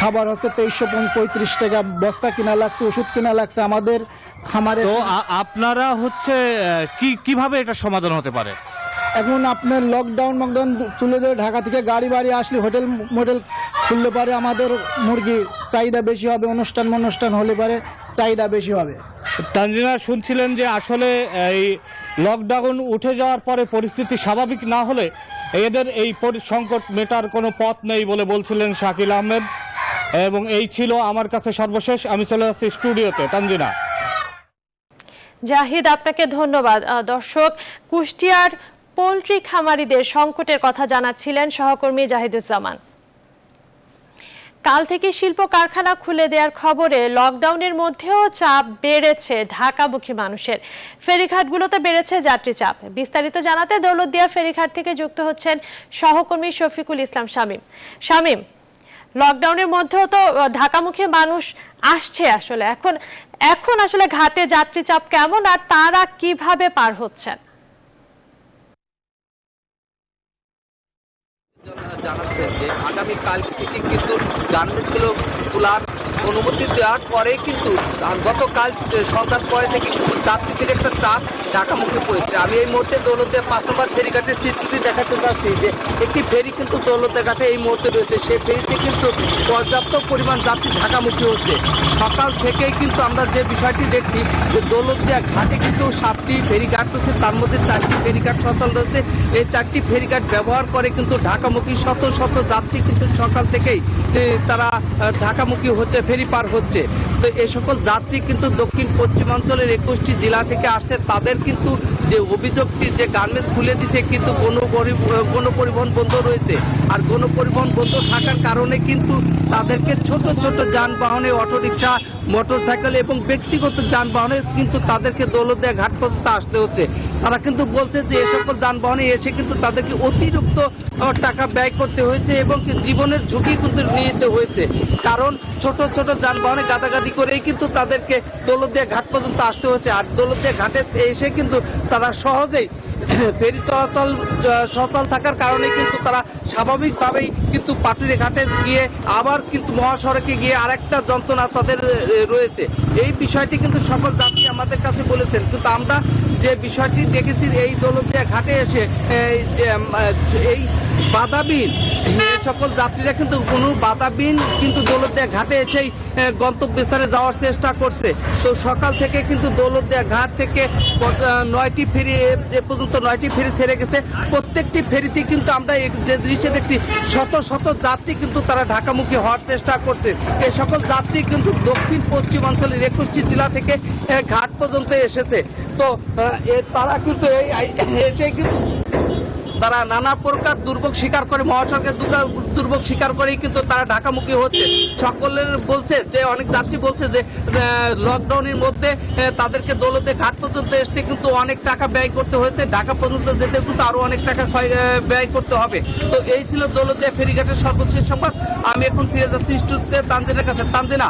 [SPEAKER 24] খাবার হচ্ছে 2335 টাকা, বস্তা কিনা লাগছে, ওষুধ কিনা লাগছে আমাদের খামারে।
[SPEAKER 26] তো আপনারা হচ্ছে কিভাবে এটা সমাধান হতে পারে?
[SPEAKER 24] এখন আপনার লকডাউন চলে ধরে ঢাকা থেকে গাড়ি বাড়ি আসলে হোটেল মোটেল খুললে পারে আমাদের মুরগি চাহিদা বেশি হবে, অনুষ্ঠান হলে পারে চাহিদা বেশি হবে।
[SPEAKER 26] তানজিনা, শুনছিলেন যে আসলে এই লকডাউন উঠে যাওয়ার পরে পরিস্থিতি স্বাভাবিক না হলে এদের এই সংকট মেটার কোনো পথ নেই বলে বলছিলেন শাকিল আহমেদ। এবং এই ছিল আমার কাছে সর্বশেষ। আমি চলে যাচ্ছি স্টুডিওতে। তানজিনা।
[SPEAKER 1] জাহিদ, আপনাকে ধন্যবাদ। দর্শক, কুষ্টিয়ার পোলট্রি খামারিদের সংকটের কথা জানাচ্ছিলেন সহকর্মী জাহিদুজ্জামান। কাল থেকে শিল্প কারখানা খুলে দেওয়ার খবরে লকডাউনের মধ্যেও চাপ বেড়েছে ঢাকামুখী মানুষের। ফেরিঘাটগুলোতে বেড়েছে যাত্রী চাপ। বিস্তারিত জানাতে দৌলতদিয়া ফেরিঘাট থেকে যুক্ত হচ্ছেন সহকর্মী শফিকুল ইসলাম শামীম। শামীম, লকডাউনের মধ্যেও তো ঢাকামুখী মানুষ আসছে, আসলে এখন আসলে ঘাটে যাত্রী চাপ কেমন আর তারা কিভাবে পার হচ্ছেন?
[SPEAKER 6] জানাচ্ছেন যে আগামীকাল থেকে কিন্তু গার্মেন্টসগুলো খোলার অনুমতি দেওয়ার পরে কিন্তু গতকাল সন্ধ্যার পরে থেকে কিন্তু যাত্রীদের একটা চাপ ঢাকামুখী পড়েছে। আমি এই মুহূর্তে দৌলতদিয়া 5 নম্বর ফেরিঘাটের চিত্রটি দেখাতে পারছি যে একটি ফেরি কিন্তু দৌলতদিয়া ঘাটে এই মুহূর্তে রয়েছে। সেই ফেরিতে কিন্তু পর্যাপ্ত পরিমাণ যাত্রী ঢাকামুখী হচ্ছে। সকাল থেকেই কিন্তু আমরা যে বিষয়টি দেখছি যে দৌলতদিয়া ঘাটে কিন্তু 7টি ফেরিঘাট রয়েছে, তার মধ্যে 4টি ফেরিঘাট সচল রয়েছে। এই 4টি ফেরিঘাট ব্যবহার করে কিন্তু ঢাকামুখী শত শত যাত্রী কিন্তু সকাল থেকেই তারা ঢাকামুখী হচ্ছে, ফেরি পার হচ্ছে। তো এই সকল যাত্রী কিন্তু দক্ষিণ পশ্চিমাঞ্চলের 21টি জেলা থেকে আসছে। তাদের কিন্তু যে অভিযোগটি যে গার্মেন্টস খুলে দিচ্ছে কিন্তু গণপরিবহন বন্ধ রয়েছে। আর গণপরিবহন বন্ধ থাকার কারণে কিন্তু তাদেরকে ছোট ছোট যানবাহনে, অটোরিকশা, মোটরসাইকেল এবং ব্যক্তিগত যানবাহনে কিন্তু তাদেরকে দৌলতদিয়া ঘাট পর্যন্ত আসতে হচ্ছে। তারা কিন্তু বলছে যে এ সকল যানবাহনে এসে কিন্তু তাদেরকে অতিরিক্ত টাকা ব্যয় করতে হয়েছে এবং জীবনের ঝুঁকি কিন্তু নিতে হয়েছে। কারণ ছোট ছোট যানবাহনে গাদাগাদি করেই কিন্তু তাদেরকে দৌলতদিয়া ঘাট পর্যন্ত আসতে হয়েছে। আর দৌলতদিয়া ঘাটে এসে কিন্তু তারা সহজেই ফেরি চলাচল সচল থাকার কারণে কিন্তু তারা স্বাভাবিকভাবেই কিন্তু পাটুরি ঘাটে গিয়ে আবার কিন্তু মহাসড়কে গিয়ে আরেকটা যন্ত্রণা তাদের রয়েছে। এই বিষয়টি কিন্তু সকল যাত্রী আমাদের কাছে বলেছেন। কিন্তু আমরা যে বিষয়টি দেখেছি এই দৌলতদিয়া ঘাটে এসে এই বাধাবিহীন সকল যাত্রীরা কিন্তু কোনো বাধাবিহীন কিন্তু দৌলতদিয়া ঘাটে এসেই গন্তব্যস্থানে যাওয়ার চেষ্টা করছে। তো সকাল থেকে কিন্তু দৌলতদিয়া ঘাট থেকে 9টি ফেরি যে পর্যন্ত 9টি ফেরি ছেড়ে গেছে। প্রত্যেকটি ফেরিতে কিন্তু আমরা যে দৃশ্যে দেখছি শত শত যাত্রী কিন্তু তারা ঢাকামুখী হওয়ার চেষ্টা করছে। এই সকল যাত্রী কিন্তু দক্ষিণ পশ্চিমাঞ্চলের 21টি জেলা থেকে ঘাট পর্যন্ত এসেছে। তো তারা কিন্তু এসে কিন্তু তারা নানা প্রকার দুর্ভোগ স্বীকার করে, মহাসড়কের দুর্ভোগ স্বীকার করেই কিন্তু তারা ঢাকামুখী হচ্ছে। সকলের বলছে যে অনেক যাত্রী বলছে যে লকডাউনের মধ্যে তাদেরকে দৌলতদিয়া ঘাট পর্যন্ত আসতে কিন্তু অনেক টাকা ব্যয় করতে হয়েছে, ঢাকা পর্যন্ত যেতে কিন্তু আরো অনেক টাকা ব্যয় করতে হবে। তো এই ছিল দৌলতদিয়া ফেরিঘাটের সর্বশেষ সংবাদ। আমি এখন ফিরে যাচ্ছি স্টুডিওতে তানজিনার কাছে। তানজিনা।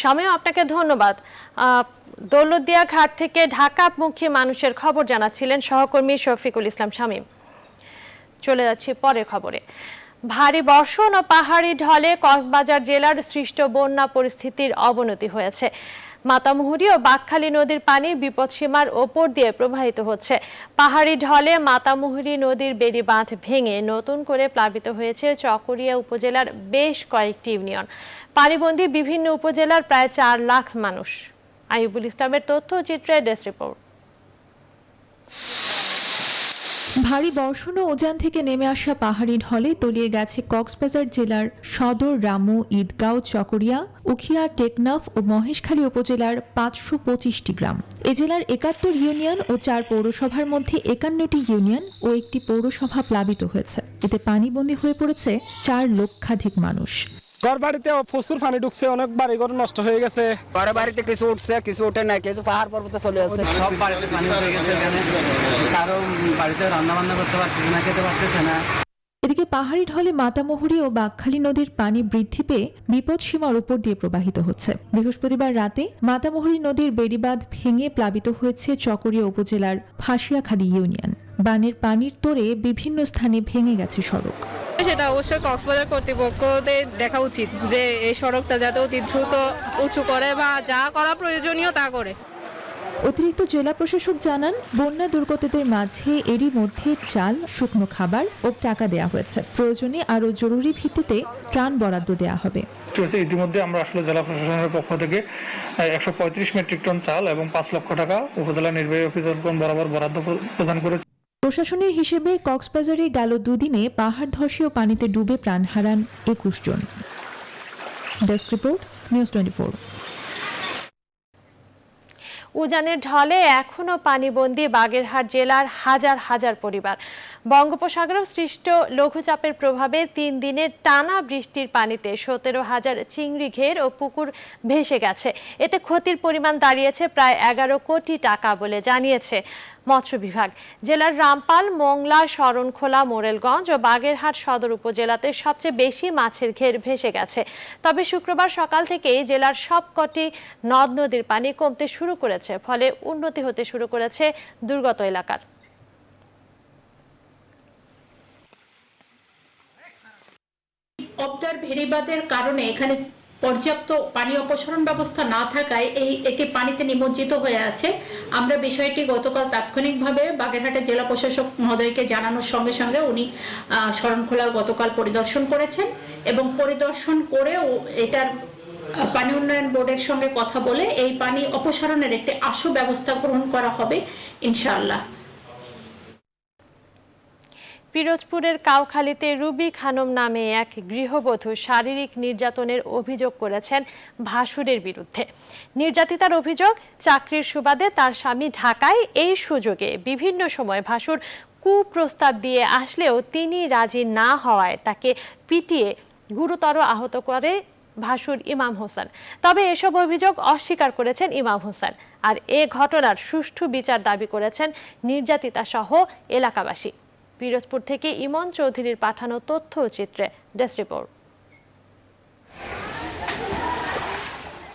[SPEAKER 1] শামীম, আপনাকে ধন্যবাদ। দৌলতদিয়া ঘাট থেকে ঢাকামুখী মানুষের খবর জানাচ্ছিলেন সহকর্মী শফিকুল ইসলাম শামীম। চলে যাচ্ছি পরের খবরে। ভারী বর্ষণ ও পাহাড়ি ঢলে কক্সবাজার জেলার সৃষ্ট বন্যা পরিস্থিতির অবনতি হয়েছে। মাতামুহুরী ও বাঁকখালী নদীর পানি বিপদসীমার ওপর দিয়ে প্রবাহিত হচ্ছে। পাহাড়ি ঢলে মাতামুহুরী নদীর বেড়ি বাঁধ ভেঙে নতুন করে প্লাবিত হয়েছে চকরিয়া উপজেলার বেশ কয়েকটি ইউনিয়ন। পানিবন্দী বিভিন্ন উপজেলার প্রায় 4 লাখ মানুষ। আইয়ুবুল ইসলামের তথ্যচিত্রে ডেস্ক রিপোর্ট।
[SPEAKER 7] ভারী বর্ষণ ও উজান থেকে নেমে আসা পাহাড়ি ঢলে তলিয়ে গেছে কক্সবাজার জেলার সদর, রামু, ঈদগাঁও, চকরিয়া, উখিয়া, টেকনাফ ও মহেশখালী উপজেলার 525টি গ্রাম। এ জেলার 71 ইউনিয়ন ও 4 পৌরসভার মধ্যে 51টি ইউনিয়ন ও একটি পৌরসভা প্লাবিত হয়েছে। এতে পানিবন্দী হয়ে পড়েছে 4 লক্ষাধিক মানুষ।
[SPEAKER 8] ঘর বাড়িতে প্রচুর পানি ঢুকছে, অনেক বাড়িঘর নষ্ট হয়ে গেছে।
[SPEAKER 9] ঘরে বাড়িতে কিছু উঠছে, কিছু উঠে না, কিছু পাহাড় পর্বতে চলে আসছে।
[SPEAKER 10] সব বাড়িতে পানি হয়ে গেছে, এখানে কারো বাড়িতে রান্না বান্না করতে পারতেছে না, খেতে পারতেছে না।
[SPEAKER 7] এদিকে পাহাড়ি ঢলে মাতামুহুরী ও বাঁকখালী নদীর পানি বৃদ্ধি পেয়ে বিপদসীমার উপর দিয়ে প্রবাহিত হচ্ছে। বৃহস্পতিবার রাতে মাতামুহুরী নদীর বেড়িবাঁধ ভেঙে প্লাবিত হয়েছে চকরিয়া উপজেলার ফাঁসিয়াখালী ইউনিয়ন। বানের পানির তোড়ে বিভিন্ন স্থানে ভেঙে গেছে সড়ক।
[SPEAKER 25] সেটা অবশ্যই কক্সবাজার কর্তৃপক্ষদের দেখা উচিত যে এই সড়কটা যাতে অতি দ্রুত উঁচু করে বা যা করা প্রয়োজনীয় তা করে।
[SPEAKER 7] অতিরিক্ত জেলা প্রশাসক জানান, বন্যা দুর্গতদের মাঝে এরই মধ্যে চাল, শুকনো খাবার ও টাকা দেয়া হয়েছে। প্রয়োজনে আরও জরুরি ভিত্তিতে ত্রাণ বরাদ্দ দেয়া হবে।
[SPEAKER 8] ইতিমধ্যে আমরা আসলে জেলা প্রশাসনের পক্ষ থেকে 135 মেট্রিক টন চাল এবং 5 লক্ষ টাকা উপজেলা নির্বাহী অফিসার বরাবর বরাদ্দ প্রদান করেছে।
[SPEAKER 7] প্রশাসনের হিসেবে কক্সবাজারে গেল দুদিনে পাহাড় ধসে ও পানিতে ডুবে প্রাণ হারান 21 জন। Desk report, news 24।
[SPEAKER 1] উজানের ঢলে এখনো পানিবন্দী বাগেরহাট জেলার হাজার হাজার পরিবার। বঙ্গোপসাগরে সৃষ্ট লঘুচাপের প্রভাবে 3 দিনের টানা বৃষ্টির পানিতে 17,000 চিংড়ি ঘের ও পুকুর ভেসে গেছে। এতে ক্ষতির পরিমাণ দাঁড়িয়েছে প্রায় 11 কোটি টাকা বলে জানিয়েছে মৎস্য বিভাগ। জেলার রামপাল, মোংলা, শরণখোলা, মোরেলগঞ্জ ও বাগেরহাট সদর উপজেলাতে সবচেয়ে বেশি মাছের ঘের ভেসে গেছে। তবে শুক্রবার সকাল থেকেই জেলার সবকটি নদ নদীর পানি কমতে শুরু করেছে, ফলে উন্নতি হতে শুরু করেছে দুর্গত এলাকার।
[SPEAKER 2] অবদার ভেরিবাদের কারণে এখানে পর্যাপ্ত পানি অপসারণ ব্যবস্থা না থাকায় এটি পানিতে নিমজ্জিত হয়ে আছে। আমরা বিষয়টি গতকাল তাৎক্ষণিকভাবে বাগেরহাটের জেলা প্রশাসক মহোদয়কে জানানোর সঙ্গে সঙ্গে উনি শরণখোলা গতকাল পরিদর্শন করেছেন এবং পরিদর্শন করেও এটার পানি উন্নয়ন বোর্ডের সঙ্গে কথা বলে এই পানি অপসারণের একটি আশু ব্যবস্থা গ্রহণ করা হবে ইনশাআল্লাহ।
[SPEAKER 1] পিরোজপুরের কাউখালীতে রুবি খানম নামে এক গৃহবধূ শারীরিক নির্যাতনের অভিযোগ করেছেন ভাসুরের বিরুদ্ধে। নির্যাতিতার অভিযোগ, চাকরির সুবাদে তার স্বামী ঢাকায়, এই সুযোগে বিভিন্ন সময় ভাসুর কুপ্রস্তাব দিয়ে আসলেও তিনি রাজি না হওয়ায় তাকে পিটিয়ে গুরুতর আহত করে ভাসুর ইমাম হোসেন। তবে এসব অভিযোগ অস্বীকার করেছেন ইমাম হোসেন। আর এ ঘটনার সুষ্ঠু বিচার দাবি করেছেন নির্যাতিতা সহ এলাকাবাসী। পিরোজপুর থেকে ইমন চৌধুরীর পাঠানো তথ্য চিত্রে ডেস্ক রিপোর্ট।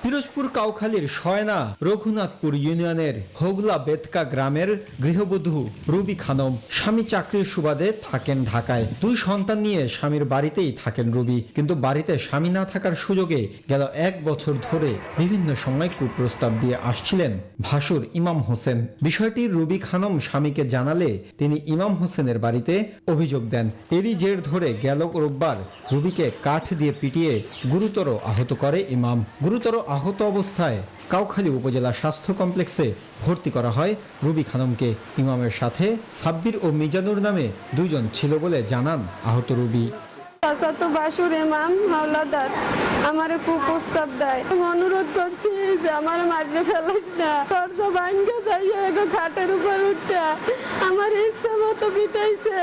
[SPEAKER 10] পিরোজপুর কাউখালীর শয়না রঘুনাথপুর ইউনিয়নের হোগলা বেতকা গ্রামের গৃহবধূ রুবি খানম স্বামী চাকরির সুবাদে থাকেন ঢাকায়। 2 সন্তান নিয়ে স্বামীর বাড়িতেই থাকেন রুবি, কিন্তু বাড়িতে স্বামী না থাকার সুযোগে গেল 1 বছর ধরে বিভিন্ন সময় কুপ্রস্তাব দিয়ে আসছিলেন ভাসুর ইমাম হোসেন। বিষয়টি রুবি খানম স্বামীকে জানালে তিনি ইমাম হোসেনের বাড়িতে অভিযোগ দেন। এরই জের ধরে গেল রোববার রুবিকে কাঠ দিয়ে পিটিয়ে গুরুতর আহত করে ইমাম। গুরুতর আহত অবস্থায় কাউখালী উপজেলা স্বাস্থ্য কমপ্লেক্সে ভর্তি করা হয় রুবি খানমকে। ইমামের সাথে সাব্বির ও মিজানুর নামে 2 জন ছিল বলে জানান আহত রুবি।
[SPEAKER 12] বাসুর ইমাম হাওলাদার আমারে কুপ্রস্তাব দেয়, অনুরোধ করছি যে আমার মারলে ফেলাস না, দরজা ভাঙ্গা যাইয়া এগো খাটের উপর উঠা আমার ইচ্ছা মতো পিটাইছে।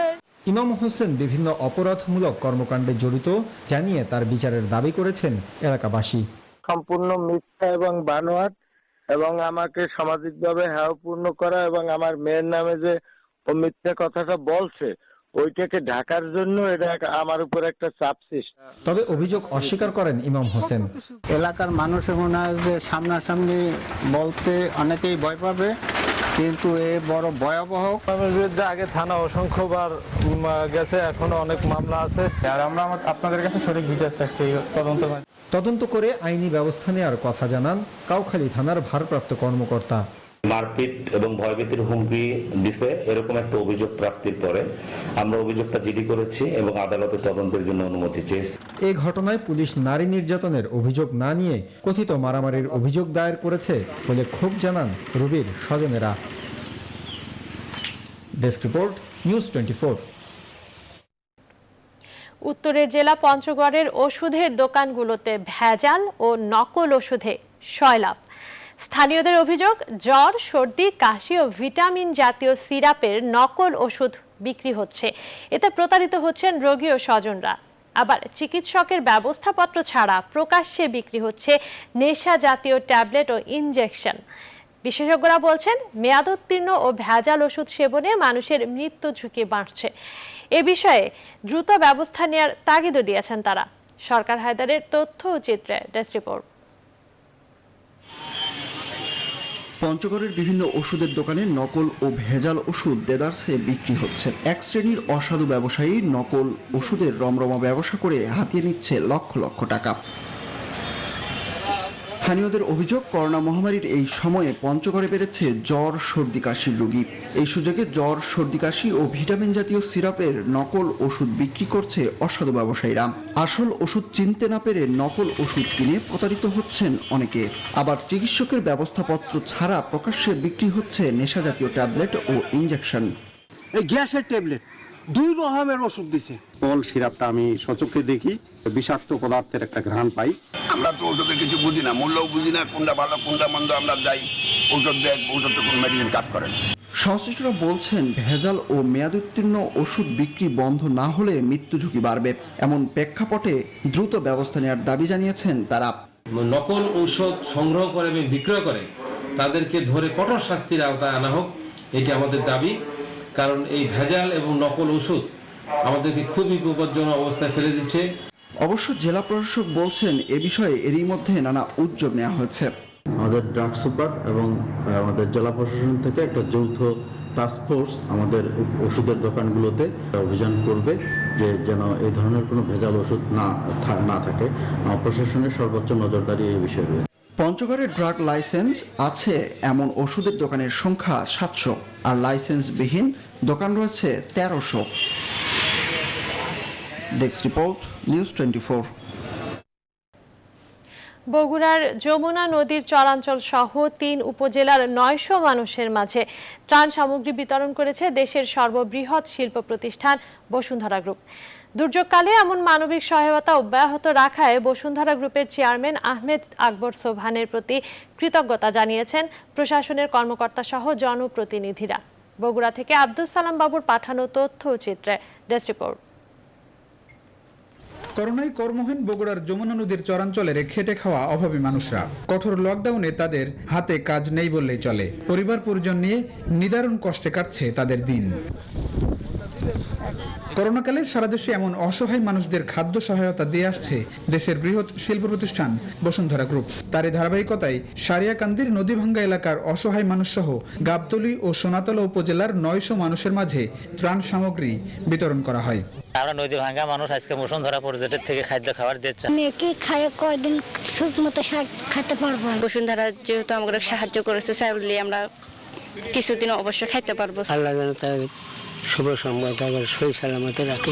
[SPEAKER 10] ইমাম হোসেন বিভিন্ন অপরাধমূলক কর্মকাণ্ডে জড়িত জানিয়ে তার বিচারের দাবি করেছেন এলাকাবাসী।
[SPEAKER 13] সম্পূর্ণ মিথ্যা এবং বানোয়াট এবং আমাকে সামাজিকভাবে হেয়পূর্ণ করা এবং আমার মেয়ের নামে যে ও মিথ্যা কথাটা বলছে ওইটাকে ঢাকার জন্য এটা আমার উপর একটা চাপ সৃষ্টি।
[SPEAKER 10] তবে অভিযোগ অস্বীকার করেন ইমাম হোসেন।
[SPEAKER 5] এলাকার মানুষের মনে হয় যে সামনাসামনি বলতে অনেকেই ভয় পাবে, কিন্তু এ বড় ভয়াবহ।
[SPEAKER 22] আমার বিরুদ্ধে আগে থানা অসংখ্যবার গেছে, এখনো অনেক মামলা আছে।
[SPEAKER 8] আর আমরা আপনাদের কাছে সঠিক বিচার চাচ্ছি,
[SPEAKER 10] তদন্ত করে আইনি ব্যবস্থা নেওয়ার কথা জানান কাউখালী থানার ভারপ্রাপ্ত কর্মকর্তা।
[SPEAKER 14] মারপিট এবং ভয়ভীতির হুমকি দিছে এরকম একটা অভিযোগ প্রাপ্তির পরে আমরা অভিযোগটা জিডি করেছি এবং আদালতে তদন্তের জন্য অনুমতি চেয়েছি।
[SPEAKER 10] এই ঘটনায় পুলিশ নারী নির্যাতনের অভিযোগ না নিয়ে কথিত মারামারির অভিযোগ দায়ের করেছে বলে ক্ষোভ জানান রুবির স্বজনেরা। Desk report, news 24।
[SPEAKER 1] উত্তরের জেলা পঞ্চগড়ের ওষুধের দোকানগুলোতে ভেজাল ও নকল ওষুধে সয়লাভ। স্থানীয়দের অভিযোগ, জ্বর, সর্দি, কাশি ও ভিটামিন জাতীয় সিরাপের নকল ওষুধ বিক্রি হচ্ছে। এতে প্রতারিত হচ্ছেন রোগী ও স্বজনরা। আবার চিকিৎসকের ব্যবস্থাপত্র ছাড়া প্রকাশ্যে বিক্রি হচ্ছে নেশা জাতীয় ট্যাবলেট ও ইনজেকশন। বিশেষজ্ঞরা বলছেন, মেয়াদোত্তীর্ণ ও ভেজাল ওষুধ সেবনে মানুষের মৃত্যু ঝুঁকি বাড়ছে। এ বিষয়ে দ্রুত ব্যবস্থা নেওয়ার তাগিদও দিয়েছেন তারা। সরকার হায়দারের তথ্য ও চিত্রে ডেস্ক রিপোর্ট।
[SPEAKER 15] পঞ্চগড়ের বিভিন্ন ওষুধের দোকানে নকল ও ভেজাল ওষুধ দেদারসে বিক্রি হচ্ছে। এক শ্রেণীর অসাধু ব্যবসায়ী নকল ওষুধের রমরমা ব্যবসা করে হাতিয়ে নিচ্ছে লক্ষ লক্ষ টাকা। স্থানীয়দের অভিযোগ, করোনা মহামারীর এই সময়ে পঞ্চগড়ে বেড়েছে জ্বর, সর্দি, কাশির রোগী। এই সুযোগে জ্বর, সর্দি, কাশি ও ভিটামিন জাতীয় সিরাপের নকল ওষুধ বিক্রি করছে অসাধু ব্যবসায়ীরা। আসল ওষুধ চিনতে না পেরে নকল ওষুধ কিনে প্রতারিত হচ্ছেন অনেকে। আবার চিকিৎসকের ব্যবস্থাপত্র ছাড়া প্রকাশ্যে বিক্রি হচ্ছে নেশা জাতীয় ট্যাবলেট ও ইনজেকশন।
[SPEAKER 16] এই গ্যাসের ট্যাবলেট 2 রকমের ওষুধ দিছে। ফল সিরাপটা আমি সচক্ষে দেখি, বিষাক্ত পদার্থের একটা ঘ্রাণ পাই।
[SPEAKER 18] আমরা তো ওষুধের কিছু বুঝি না, মূল্যও বুঝি না, কোনটা ভালো কোনটা মন্দ। আমরা যাই ঔষধ দেয়, ঔষধ তো কোনো মেডিসিন কাজ করে না।
[SPEAKER 15] সংশ্লিষ্টরা বলছেন, ভেজাল ও মেয়াদোত্তীর্ণ ওষুধ বিক্রি বন্ধ না হলে মৃত্যু ঝুঁকি বাড়বে। এমন প্রেক্ষাপটে দ্রুত ব্যবস্থা নেওয়ার দাবি জানিয়েছেন তারা।
[SPEAKER 20] নকল ঔষধ সংগ্রহ করে এবং বিক্রয় করে তাদেরকে ধরে কঠোর শাস্তির আওতায় আনা হোক, এটি আমাদের দাবি। কারণ এই ভেজাল এবং নকল ওষুধ আমাদেরকে খুবই বিপজ্জনক অবস্থায় ফেলে দিচ্ছে।
[SPEAKER 15] অবশ্য জেলা প্রশাসক বলছেন, এ বিষয়ে এরই মধ্যে নানা উদ্যোগ নেওয়া হয়েছে।
[SPEAKER 21] আমাদের ড্রাগ সুপার এবং আমাদের জেলা প্রশাসন থেকে একটা যৌথ টাস্ক ফোর্স আমাদের ওষুধের দোকানগুলোতে অভিযান করবে, যে যেন এই ধরনের কোনো ভেজাল ওষুধ না থাকে। প্রশাসনের সর্বোচ্চ নজরদারি এই বিষয়ে রয়েছে।
[SPEAKER 15] পঞ্চগড়ের ড্রাগ লাইসেন্স আছে এমন ওষুধের দোকানের সংখ্যা 700, আর লাইসেন্সবিহীন দোকান রয়েছে 1300। Desk report, news 24।
[SPEAKER 1] বগুড়ার যমুনা নদীর চরাঞ্চল সহ 3 উপজেলার 900 মানুষের মাঝে ত্রাণ সামগ্রী বিতরণ করেছে দেশের সর্ববৃহৎ শিল্প প্রতিষ্ঠান বসুন্ধরা গ্রুপ। দুর্যোগকালে এমন মানবিক সহায়তা অব্যাহত রাখায় বসুন্ধরা গ্রুপের চেয়ারম্যান আহমেদ আকবর সোবহানের প্রতি কৃতজ্ঞতা জানিয়েছেন প্রশাসনের কর্মকর্তা সহ জনপ্রতিনিধিরা। বগুড়া থেকে আব্দুল সালাম বাবুর পাঠানো তথ্য চিত্রে ডেস্ক রিপোর্ট।
[SPEAKER 23] করোনায় কর্মহীন বগুড়ার যমুনা নদীর চরাঞ্চলের খেটে খাওয়া অভাবী মানুষরা। কঠোর লকডাউনে তাদের হাতে কাজ নেই বললেই চলে। পরিবার পরিজন নিয়ে নিদারুণ কষ্টে কাটছে তাদের দিন। করোনাকালে সারা দেশে এমন অসহায় মানুষদের খাদ্য সহায়তা দিয়ে আসছে দেশের বৃহৎ শিল্প প্রতিষ্ঠান বসুন্ধরা গ্রুপ। তারই ধারাবাহিকতায় সারিয়াকান্দির নদীভাঙ্গা এলাকার অসহায় মানুষ সহ গাবতলী ও সোনাতলা উপজেলার 900 মানুষের মাঝে ত্রাণ সামগ্রী বিতরণ করা হয়।
[SPEAKER 27] আমরা নদী ভাঙ্গা মানুষ, আজকে বসুন্ধরা প্রজেক্টের থেকে খাদ্য খাবার দিচ্ছে।
[SPEAKER 28] মেয়েকে খায় কয়দিন ঠিকমতো খেতে পারবো।
[SPEAKER 25] বসুন্ধরা যেহেতু আমাদের সাহায্য করেছে, চাইলে আমরা কিছুদিন অবশ্যই খাইতে পারবো।
[SPEAKER 28] আল্লাহ যেন তাদের শুভ সংবাদ সই সালামতে রাখে।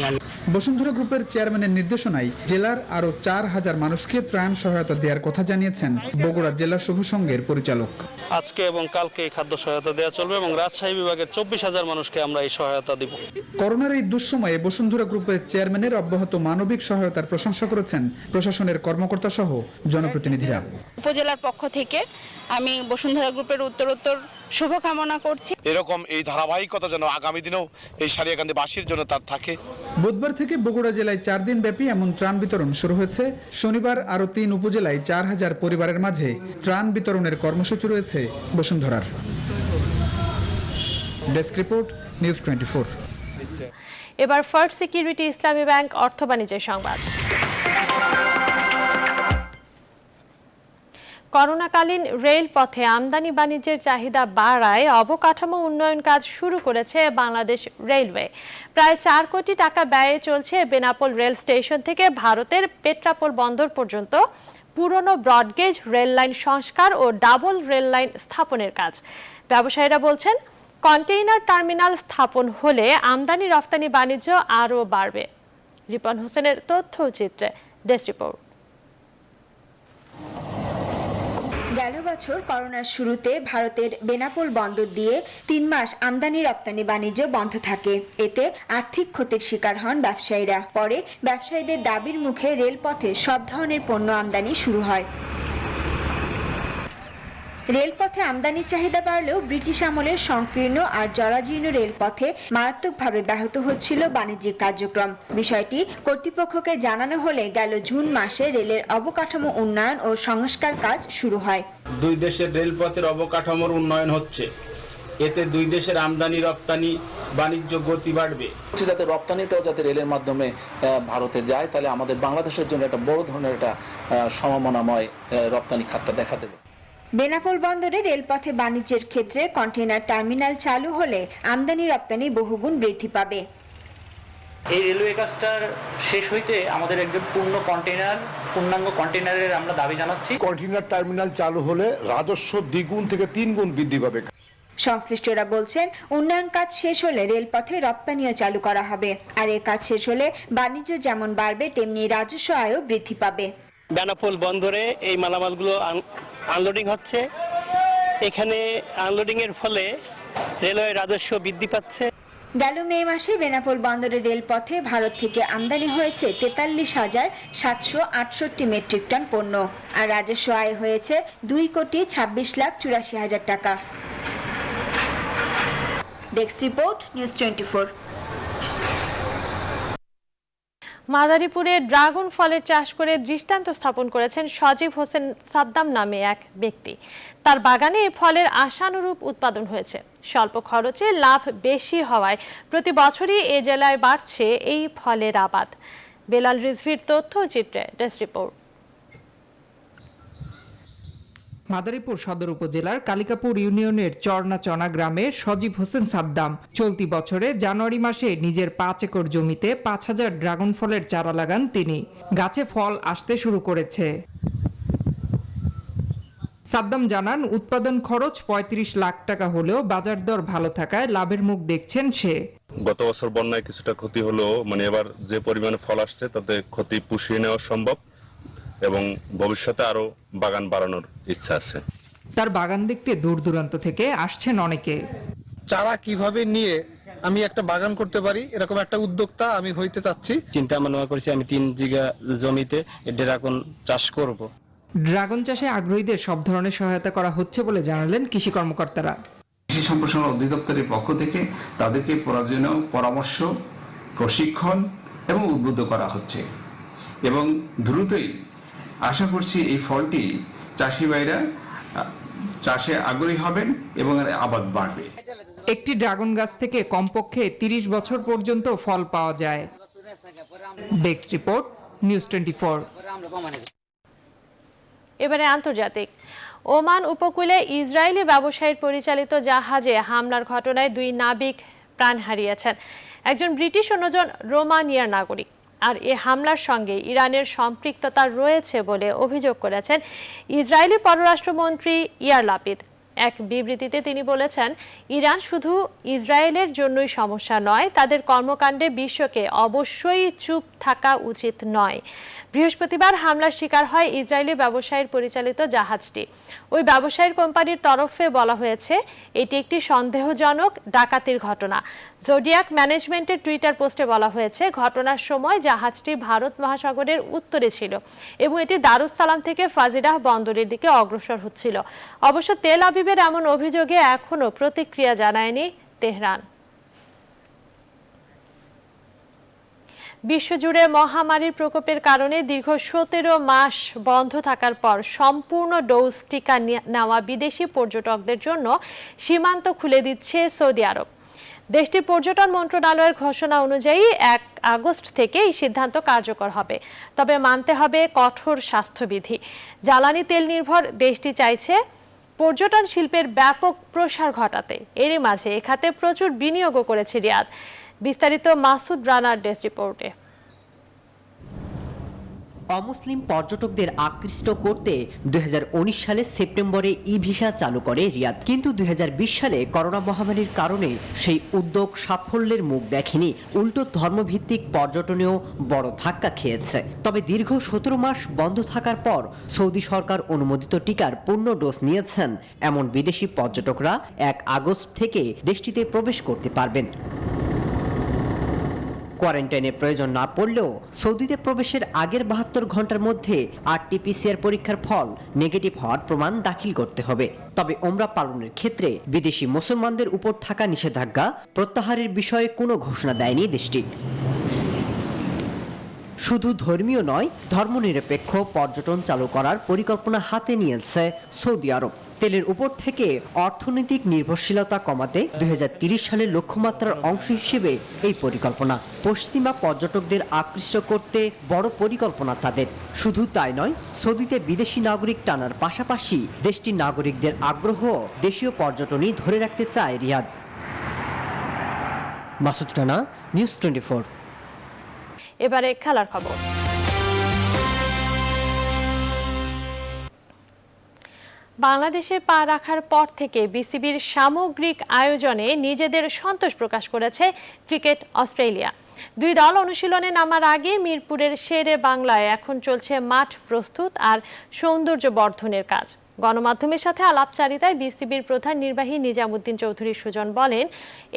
[SPEAKER 23] বসুন্ধরা গ্রুপের চেয়ারম্যানের নির্দেশনায় জেলার আরো 4000 মানুষকে ত্রাণ সহায়তা দেওয়ার কথা জানিয়েছেন বগুড়া জেলা শুভ সংঘের পরিচালক।
[SPEAKER 29] আজকে এবং কালকে এই খাদ্য সহায়তা দেওয়া চলবে এবং রাজশাহী বিভাগের 24,000 মানুষকে আমরা এই সহায়তা দিব।
[SPEAKER 23] করোনার এই দুঃসময়ে বসুন্ধরা গ্রুপের চেয়ারম্যানের অব্যাহত মানবিক সহায়তার প্রশংসা করেছেন প্রশাসনের কর্মকর্তা সহ জনপ্রতিনিধিরা।
[SPEAKER 25] উপজেলার পক্ষ থেকে আমি বসুন্ধরা গ্রুপের উত্তরোত্তর শুভকামনা করছি।
[SPEAKER 29] এরকম এই ধারাবাহিকতা যেন আগামী দিনেও এই সারিয়াকান্দিবাসীর জন্য তার থাকে।
[SPEAKER 23] বুধবার থেকে বগুড়া জেলায় 4 দিন ব্যাপী এমন ত্রাণ বিতরণ শুরু হয়েছে। শনিবার আরো 3 উপজেলায় 4000 পরিবারের মাঝে ত্রাণ বিতরণের কর্মসূচি রয়েছে বসুন্ধরার। Desk report, news 24।
[SPEAKER 1] এবার ফার্স্ট সিকিউরিটি ইসলামী ব্যাংক অর্থ বাণিজ্যের সংবাদ। করোনাকালীন রেলপথে আমদানি বাণিজ্যের চাহিদা বাড়ায় অবকাঠামো উন্নয়ন কাজ শুরু করেছে বাংলাদেশ রেলওয়ে। প্রায় 4 কোটি টাকা ব্যয়ে চলছে বেনাপোল রেল স্টেশন থেকে ভারতের পেট্রাপোল বন্দর পর্যন্ত পুরনো ব্রডগেজ রেল লাইন সংস্কার ও ডাবল রেল লাইন স্থাপনের কাজ। ব্যবসায়ীরা বলছেন, কন্টেইনার টার্মিনাল স্থাপন হলে আমদানি রফতানি বাণিজ্য আরও বাড়বে। রিপন হোসেনের তথ্যচিত্রে ডেস্ক রিপোর্ট।
[SPEAKER 30] গেল বছর করোনার শুরুতে ভারতের বেনাপোল বন্দর দিয়ে 3 মাস আমদানি রপ্তানি বাণিজ্য বন্ধ থাকে। এতে আর্থিক ক্ষতির শিকার হন ব্যবসায়ীরা। পরে ব্যবসায়ীদের দাবির মুখে রেলপথে সব ধরনের পণ্য আমদানি শুরু হয়। রেলপথে আমদানির চাহিদা বাড়লেও ব্রিটিশ আমলের সংকীর্ণ আর জরাজীর্ণ রেলপথে মারাত্মকভাবে ব্যাহত হচ্ছিল বাণিজ্যিক কার্যক্রম। বিষয়টি কর্তৃপক্ষকে জানানো হলে গেল জুন মাসে রেলের অবকাঠামো উন্নয়ন ও সংস্কার কাজ শুরু হয়।
[SPEAKER 31] 2 দেশের রেলপথের অবকাঠামোর উন্নয়ন হচ্ছে।
[SPEAKER 3] এতে দুই দেশের আমদানি রপ্তানি বাণিজ্য গতি বাড়বে।
[SPEAKER 4] যাতে রপ্তানিটাও যাতে রেলের মাধ্যমে ভারতে যায়, তাহলে আমাদের বাংলাদেশের জন্য একটা বড় ধরনের একটা সম্ভাবনাময় রপ্তানি খাতটা দেখা দেবে।
[SPEAKER 30] বেনাপোল বন্দরে রেলপথে বাণিজ্যের ক্ষেত্রে কন্টেইনার টার্মিনাল চালু হলে আমদানি রপ্তানি বহুগুণ বৃদ্ধি পাবে।
[SPEAKER 27] এই রেলওয়ে কাজটার শেষ হইতে আমাদের একজন পূর্ণাঙ্গ কন্টেইনারের আমরা দাবি জানাচ্ছি।
[SPEAKER 6] কন্টেইনার টার্মিনাল চালু হলে রাজস্ব দ্বিগুণ থেকে 3 গুণ বৃদ্ধি পাবে।
[SPEAKER 30] সংশ্লিষ্টরা বলছেন, উন্নয়ন কাজ শেষ হলে রেলপথে রপ্তানিও চালু করা হবে। আর এই কাজ শেষ হলে বাণিজ্য যেমন বাড়বে, তেমনি রাজস্ব আয়ও বৃদ্ধি পাবে।
[SPEAKER 29] বেনাপোল বন্দরে এই মালামালগুলো আনলোডিং হচ্ছে। এখানে আনলোডিং এর ফলে রেলওয়ে রাজস্ব বৃদ্ধি পাচ্ছে।
[SPEAKER 30] গেল মে মাসে বেনাপোল বন্দরের রেলপথে ভারত থেকে আমদানি হয়েছে 43,768 মেট্রিক টন পণ্য, আর রাজস্ব আয় হয়েছে 2,26,84,000 টাকা। Desk report, news 24।
[SPEAKER 1] মাদারীপুরে ড্রাগন ফলের চাষ করে দৃষ্টান্ত স্থাপন করেছেন সজীব হোসেন সাদ্দাম নামে এক ব্যক্তি। তার বাগানে এই ফলের আশানুরূপ উৎপাদন হয়েছে। স্বল্প খরচে লাভ বেশি হওয়ায় প্রতি বছরই এ জেলায় বাড়ছে এই ফলের আবাদ। বেলাল রিজভির তথ্যচিত্রে ডেস্ক রিপোর্ট।
[SPEAKER 7] মাদারীপুর সদর উপজেলার কালিকাপুর ইউনিয়নের চরনাচনা গ্রামের সজীব হোসেন সাদ্দাম চলতি বছরে জানুয়ারি মাসে নিজের 5 একর জমিতে 5,000 ড্রাগন ফলের চারা লাগান তিনি। গাছে ফল আসতে শুরু করেছে। সাদ্দাম জানান, উৎপাদন খরচ 35 লাখ টাকা হলেও বাজার দর ভালো থাকায় লাভের মুখ দেখছেন সে।
[SPEAKER 9] গত বছর বন্যায় কিছুটা ক্ষতি হলেও এবার যে পরিমাণে ফল আসছে তাতে ক্ষতি পুষিয়ে নেওয়া সম্ভব এবং ভবিষ্যতে আরো বাগান বাড়ানোর ইচ্ছা আছে।
[SPEAKER 7] তার বাগান দেখতে দূর দূরান্ত থেকে আসছেন অনেকে।
[SPEAKER 11] চারা কিভাবে নিয়ে আমি একটা বাগান করতে পারি, এরকম একটা উদ্যোক্তা আমি হইতে চাচ্ছি।
[SPEAKER 3] চিন্তা ভাবনা করেছি আমি 3 বিঘা জমিতে ড্রাগন চাষ করব।
[SPEAKER 7] ড্রাগন চাষে আগ্রহীদের সব ধরনের সহায়তা করা হচ্ছে বলে জানালেন কৃষি কর্মকর্তারা।
[SPEAKER 17] কৃষি সম্প্রসারণ অধিদপ্তরের পক্ষ থেকে তাদেরকে প্রয়োজনীয় পরামর্শ, প্রশিক্ষণ এবং উদ্বুদ্ধ করা হচ্ছে এবং দ্রুতই আশা করছি এই ফলটি চাষি ভাইরা চাষে আগ্রহী হবেন এবং আবাদ বাড়বে।
[SPEAKER 7] একটি ড্রাগন গাছ থেকে কমপক্ষে 30 বছর পর্যন্ত ফল পাওয়া যায়। Desk report, news 24।
[SPEAKER 1] এবারে আন্তর্জাতিক। ওমান উপকূলে ইসরায়েলি ব্যবসায়ীর পরিচালিত জাহাজে হামলার ঘটনায় 2 নাবিক প্রাণ হারিয়েছেন। একজন ব্রিটিশ, অন্যজন রোমানিয়ার নাগরিক। আর এ হামলার সঙ্গে ইরানের সম্পৃক্ততা রয়েছে বলে অভিযোগ করেছেন ইসরায়েলি পররাষ্ট্রমন্ত্রী ইয়ার লাপিদ। এক বিবৃতিতে তিনি বলেছেন, ইরান শুধু ইসরায়েলের জন্যই সমস্যা নয়, তাদের কর্মকাণ্ডে বিশ্বকে অবশ্যই চুপ থাকা উচিত নয়। বৃহস্পতিবার হামলার শিকার হয় ইসরায়েলি ব্যবসায়ীর পরিচালিত জাহাজটি। ওই ব্যবসায়ীর কোম্পানির তরফে বলা হয়েছে এটি একটি সন্দেহজনক ডাকাতির ঘটনা। জোডিয়াক ম্যানেজমেন্টের টুইটার পোস্টে বলা হয়েছে, ঘটনার সময় জাহাজটি ভারত মহাসাগরের উত্তরে ছিল এবং এটি দারুস সালাম থেকে ফাজিরাহ বন্দরের দিকে অগ্রসর হচ্ছিল। অবশ্য তেল আবিবের এমন অভিযোগে এখনো প্রতিক্রিয়া জানায়নি তেহরান। বিশ্বজুড়ে মহামারীর প্রকোপের কারণে দীর্ঘ 17 মাস বন্ধ থাকার পর সম্পূর্ণ ডোজ টিকা নেওয়া বিদেশি পর্যটকদের জন্য সীমান্ত খুলে দিচ্ছে সৌদি আরব। দেশটির পর্যটন মন্ত্রণালয়ের ঘোষণা অনুযায়ী 1 আগস্ট থেকে এই সিদ্ধান্ত কার্যকর হবে। তবে মানতে হবে কঠোর স্বাস্থ্যবিধি। জ্বালানি তেল নির্ভর দেশটি চাইছে পর্যটন শিল্পের ব্যাপক প্রসার ঘটাতে। এরই মাঝে এ খাতে প্রচুর বিনিয়োগও করেছে রিয়াদ। বিস্তারিত মাসুদ রানার ডেস্ক রিপোর্টে।
[SPEAKER 19] অমুসলিম পর্যটকদের আকৃষ্ট করতে 2019 সালে সেপ্টেম্বরে ই ভিসা চালু করে রিয়াদ, কিন্তু 2020 সালে করোনা মহামারীর কারণে সেই উদ্যোগ সাফল্যের মুখ দেখেনি। উল্টো ধর্মভিত্তিক পর্যটনেও বড় ধাক্কা খেয়েছে। তবে দীর্ঘ 17 মাস বন্ধ থাকার পর সৌদি সরকার অনুমোদিত টিকার পূর্ণ ডোজ নিয়েছেন এমন বিদেশি পর্যটকরা 1 আগস্ট থেকে দেশটিতে প্রবেশ করতে পারবেন। কোয়ারেন্টাইনের প্রয়োজন না পড়লেও সৌদিতে প্রবেশের আগের 72 ঘন্টার মধ্যে RT-PCR পরীক্ষার ফল নেগেটিভ হওয়ার প্রমাণ দাখিল করতে হবে। তবে ওমরা পালনের ক্ষেত্রে বিদেশি মুসলমানদের উপর থাকা নিষেধাজ্ঞা প্রত্যাহারের বিষয়ে কোনো ঘোষণা দেয়নি দেশটি। শুধু ধর্মীয় নয়, ধর্মনিরপেক্ষ পর্যটন চালু করার পরিকল্পনা হাতে নিয়েছে সৌদি আরব। তেলের উপর থেকে অর্থনৈতিক নির্ভরশীলতা কমাতে 2030 সালের লক্ষ্যমাত্রার অংশ হিসেবে এই পরিকল্পনা। পশ্চিমা পর্যটকদের আকৃষ্ট করতে বড় পরিকল্পনা তাদের। শুধু তাই নয়, সৌদিতে বিদেশি নাগরিক টানার পাশাপাশি দেশটির নাগরিকদের আগ্রহ দেশীয় পর্যটনই ধরে রাখতে চায় রিয়াদ। মাসুদ রানা, নিউজ 24।
[SPEAKER 1] এবারে খেলার খবর। বাংলাদেশে পা রাখার পর থেকে বিসিবির সামগ্রিক আয়োজনে নিজেদের সন্তোষ প্রকাশ করেছে ক্রিকেট অস্ট্রেলিয়া। দুই দল অনুশীলনে নামার আগে মিরপুরের শেরে বাংলায় এখন চলছে মাঠ প্রস্তুত আর সৌন্দর্য বর্ধনের কাজ। গণমাধ্যমের সাথে আলাপচারিতায় বিসিবির প্রধান নির্বাহী নিজামুদ্দিন চৌধুরী সুজন বলেন,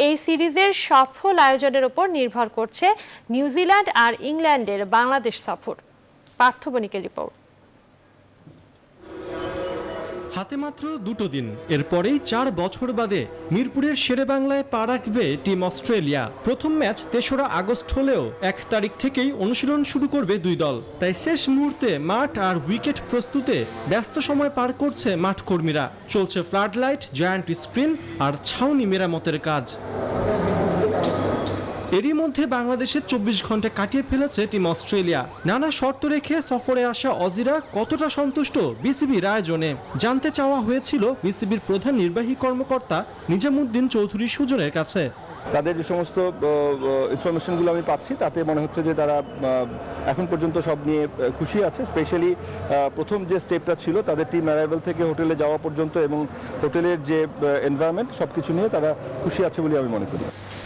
[SPEAKER 1] এই সিরিজের সফল আয়োজনের উপর নির্ভর করছে নিউজিল্যান্ড আর ইংল্যান্ডের বাংলাদেশ সফর। পার্থ বণিকের রিপোর্ট।
[SPEAKER 2] হাতে মাত্র 2 দিন, এরপরেই 4 বছর বাদে মিরপুরের শেরেবাংলায় পা রাখবে টিম অস্ট্রেলিয়া। প্রথম ম্যাচ 3রা আগস্ট হলেও 1 তারিখ থেকেই অনুশীলন শুরু করবে দুই দল। তাই শেষ মুহূর্তে মাঠ আর উইকেট প্রস্তুতে ব্যস্ত সময় পার করছে মাঠ কর্মীরা। চলছে ফ্লাড লাইট, জায়ান্ট স্ক্রিন আর ছাউনি মেরামতের কাজ। এরই মধ্যে বাংলাদেশের 24 ঘন্টা কাটিয়ে ফেলেছে টিম অস্ট্রেলিয়া। নানা শর্ত রেখে সফরে আসা অজিরা কতটা সন্তুষ্ট বিসিবির আয়োজনে জানতে চাওয়া হয়েছিল বিসিবির প্রধান নির্বাহী কর্মকর্তা নিজামুদ্দিন চৌধুরী সুজনের কাছে।
[SPEAKER 5] তাদের যে সমস্ত ইনফরমেশনগুলো আমি পাচ্ছি তাতে মনে হচ্ছে যে তারা এখন পর্যন্ত সব নিয়ে খুশি আছে। স্পেশালি প্রথম যে স্টেপটা ছিল তাদের টিম অ্যারাইভাল থেকে হোটেলে যাওয়া পর্যন্ত এবং হোটেলের যে এনভায়রনমেন্ট সব কিছু নিয়ে তারা খুশি আছে বলে আমি মনে করি।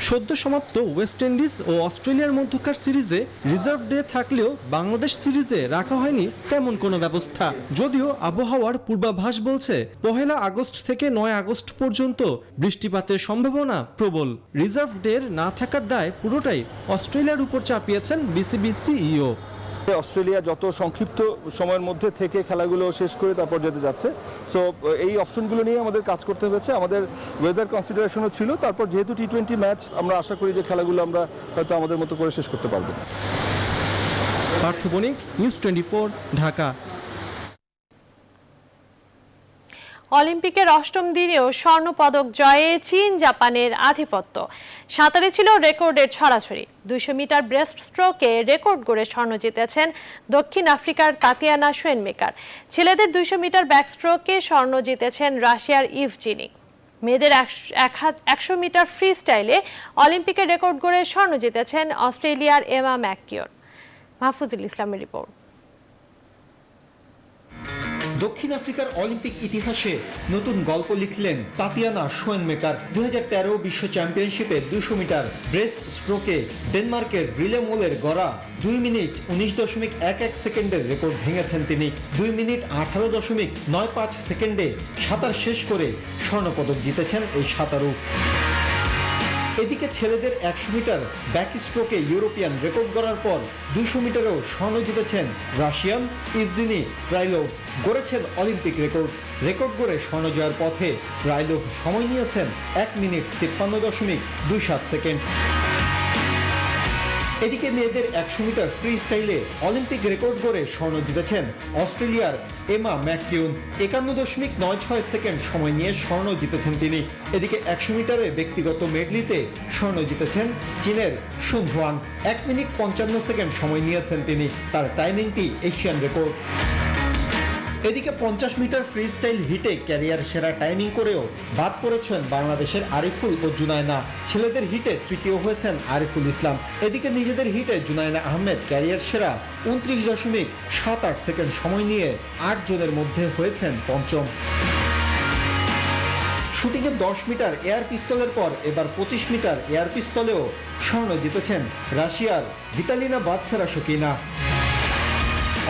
[SPEAKER 2] সদ্য সমাপ্ত ওয়েস্ট ইন্ডিজ ও অস্ট্রেলিয়ার মধ্যকার সিরিজে রিজার্ভ ডে থাকলেও বাংলাদেশ সিরিজে রাখা হয়নি তেমন কোনো ব্যবস্থা। যদিও আবহাওয়ার পূর্বাভাস বলছে 1 আগস্ট থেকে 9 আগস্ট পর্যন্ত বৃষ্টিপাতের সম্ভাবনা প্রবল। রিজার্ভ ডে না থাকার দায় পুরোটাই অস্ট্রেলিয়ার উপর চাপিয়েছেন বিসিবি সিইও।
[SPEAKER 5] অস্ট্রেলিয়া যত সংক্ষিপ্ত সময়ের মধ্যে থেকে খেলাগুলো শেষ করে তারপর যেতে যাচ্ছে, সো এই অপশনগুলো নিয়ে আমাদের কাজ করতে হয়েছে। আমাদের ওয়েদার কনসিডারেশনও ছিল। তারপর যেহেতু টি20 ম্যাচ, আমরা আশা করি যে খেলাগুলো আমরা হয়তো আমাদের মতো করে শেষ করতে পারবো।
[SPEAKER 2] পার্থ বণিক, নিউজ 24, ঢাকা।
[SPEAKER 1] অলিম্পিকের 8ম দিনেও স্বর্ণপদক জয়ে চীন জাপানের আধিপত্য। সাঁতারে ছিল রেকর্ডের ছড়াছড়ি। 200 মিটার ব্রেস্ট স্ট্রোকে রেকর্ড গড়ে স্বর্ণ জিতেছেন দক্ষিণ আফ্রিকার তাতিয়ানা শোয়েনমেকার। ছেলেদের 200 মিটার ব্যাক স্ট্রোকে স্বর্ণ জিতেছেন রাশিয়ার ইভজিনি। মেয়েদের 100 মিটার ফ্রি স্টাইলে অলিম্পিকের রেকর্ড গড়ে স্বর্ণ জিতেছেন অস্ট্রেলিয়ার এমা ম্যাককিওর। মাহফুজুল ইসলামের রিপোর্ট।
[SPEAKER 8] দক্ষিণ আফ্রিকার অলিম্পিক ইতিহাসে নতুন গল্প লিখলেন তাতিয়ানা শোয়েনমেকার। 2013 বিশ্ব চ্যাম্পিয়নশিপে 200 মিটার ব্রেস্ট স্ট্রোকে ডেনমার্কের রিলেমোলের গড়া 2 মিনিট 19.11 সেকেন্ডের রেকর্ড ভেঙেছেন তিনি। 2 মিনিট 18.95 সেকেন্ডে সাঁতার শেষ করে স্বর্ণপদক জিতেছেন এই সাঁতারু। এদিকে ছেলেদের 100 মিটার ব্যাক স্ট্রোকে ইউরোপিয়ান রেকর্ড গড়ার পর 200 মিটারেও স্বর্ণ জিতেছেন রাশিয়ান ইভজিনি ক্রাইলোভ। গড়েছেন অলিম্পিক রেকর্ড গড়ে স্বর্ণ জয়ের পথে ক্রাইলোভ সময় নিয়েছেন 1 মিনিট 53.27 সেকেন্ড। এদিকে মেয়েদের 100 মিটার ফ্রি স্টাইলে অলিম্পিক রেকর্ড গড়ে স্বর্ণ জিতেছেন অস্ট্রেলিয়ার এমা ম্যাককিউন। 51.96 সেকেন্ড সময় নিয়ে স্বর্ণ জিতেছেন তিনি। এদিকে 100 মিটারে ব্যক্তিগত মেডলিতে স্বর্ণ জিতেছেন চীনের সুন হুয়াং। 1 মিনিট 55 সেকেন্ড সময় নিয়েছেন তিনি। তার টাইমিংটি এশিয়ান রেকর্ড। এদিকে 50 মিটার ফ্রি স্টাইল হিটে ক্যারিয়ার সেরা টাইমিং করেও বাদ পড়েছেন বাংলাদেশের আরিফুল ও জুনায়না। ছেলেদের হিটে তৃতীয় হয়েছেন আরিফুল ইসলাম। এদিকে নিজেদের হিটে জুনায়না আহমেদ ক্যারিয়ার সেরা 29.78 সেকেন্ড সময় নিয়ে 8 জনের মধ্যে হয়েছেন পঞ্চম। শুটিংয়ে 10 মিটার এয়ার পিস্তলের পর এবার 25 মিটার এয়ার পিস্তলেও স্বর্ণ জিতেছেন রাশিয়ার ভিতালিনা বাতসেরাশকিনা।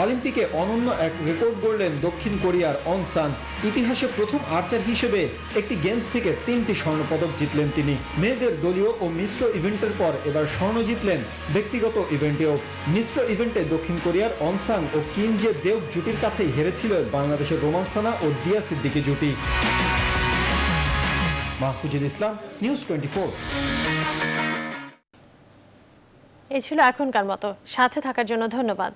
[SPEAKER 8] অলিম্পিকে অনন্য এক রেকর্ড গড়লেন দক্ষিণ কোরিয়ার অনসান। ইতিহাসে প্রথম আর্চার হিসেবে একটি গেমস থেকে 3টি স্বর্ণপদক জিতলেন তিনি। মেয়েদের দলীয় ও মিশ্র ইভেন্টের পর এবার স্বর্ণ জিতলেন ব্যক্তিগত ইভেন্টেও। মিশ্র ইভেন্টে দক্ষিণ কোরিয়ার অনসাং ও কিম জে দেও জুটির কাছেই হেরেছিল বাংলাদেশের রোমান সানা ও দিয়া সিদ্দিকী জুটি। মাহফুজুল ইসলাম, নিউজ 24।
[SPEAKER 1] এই ছিল এখনকার মতো। সাথে থাকার জন্য ধন্যবাদ।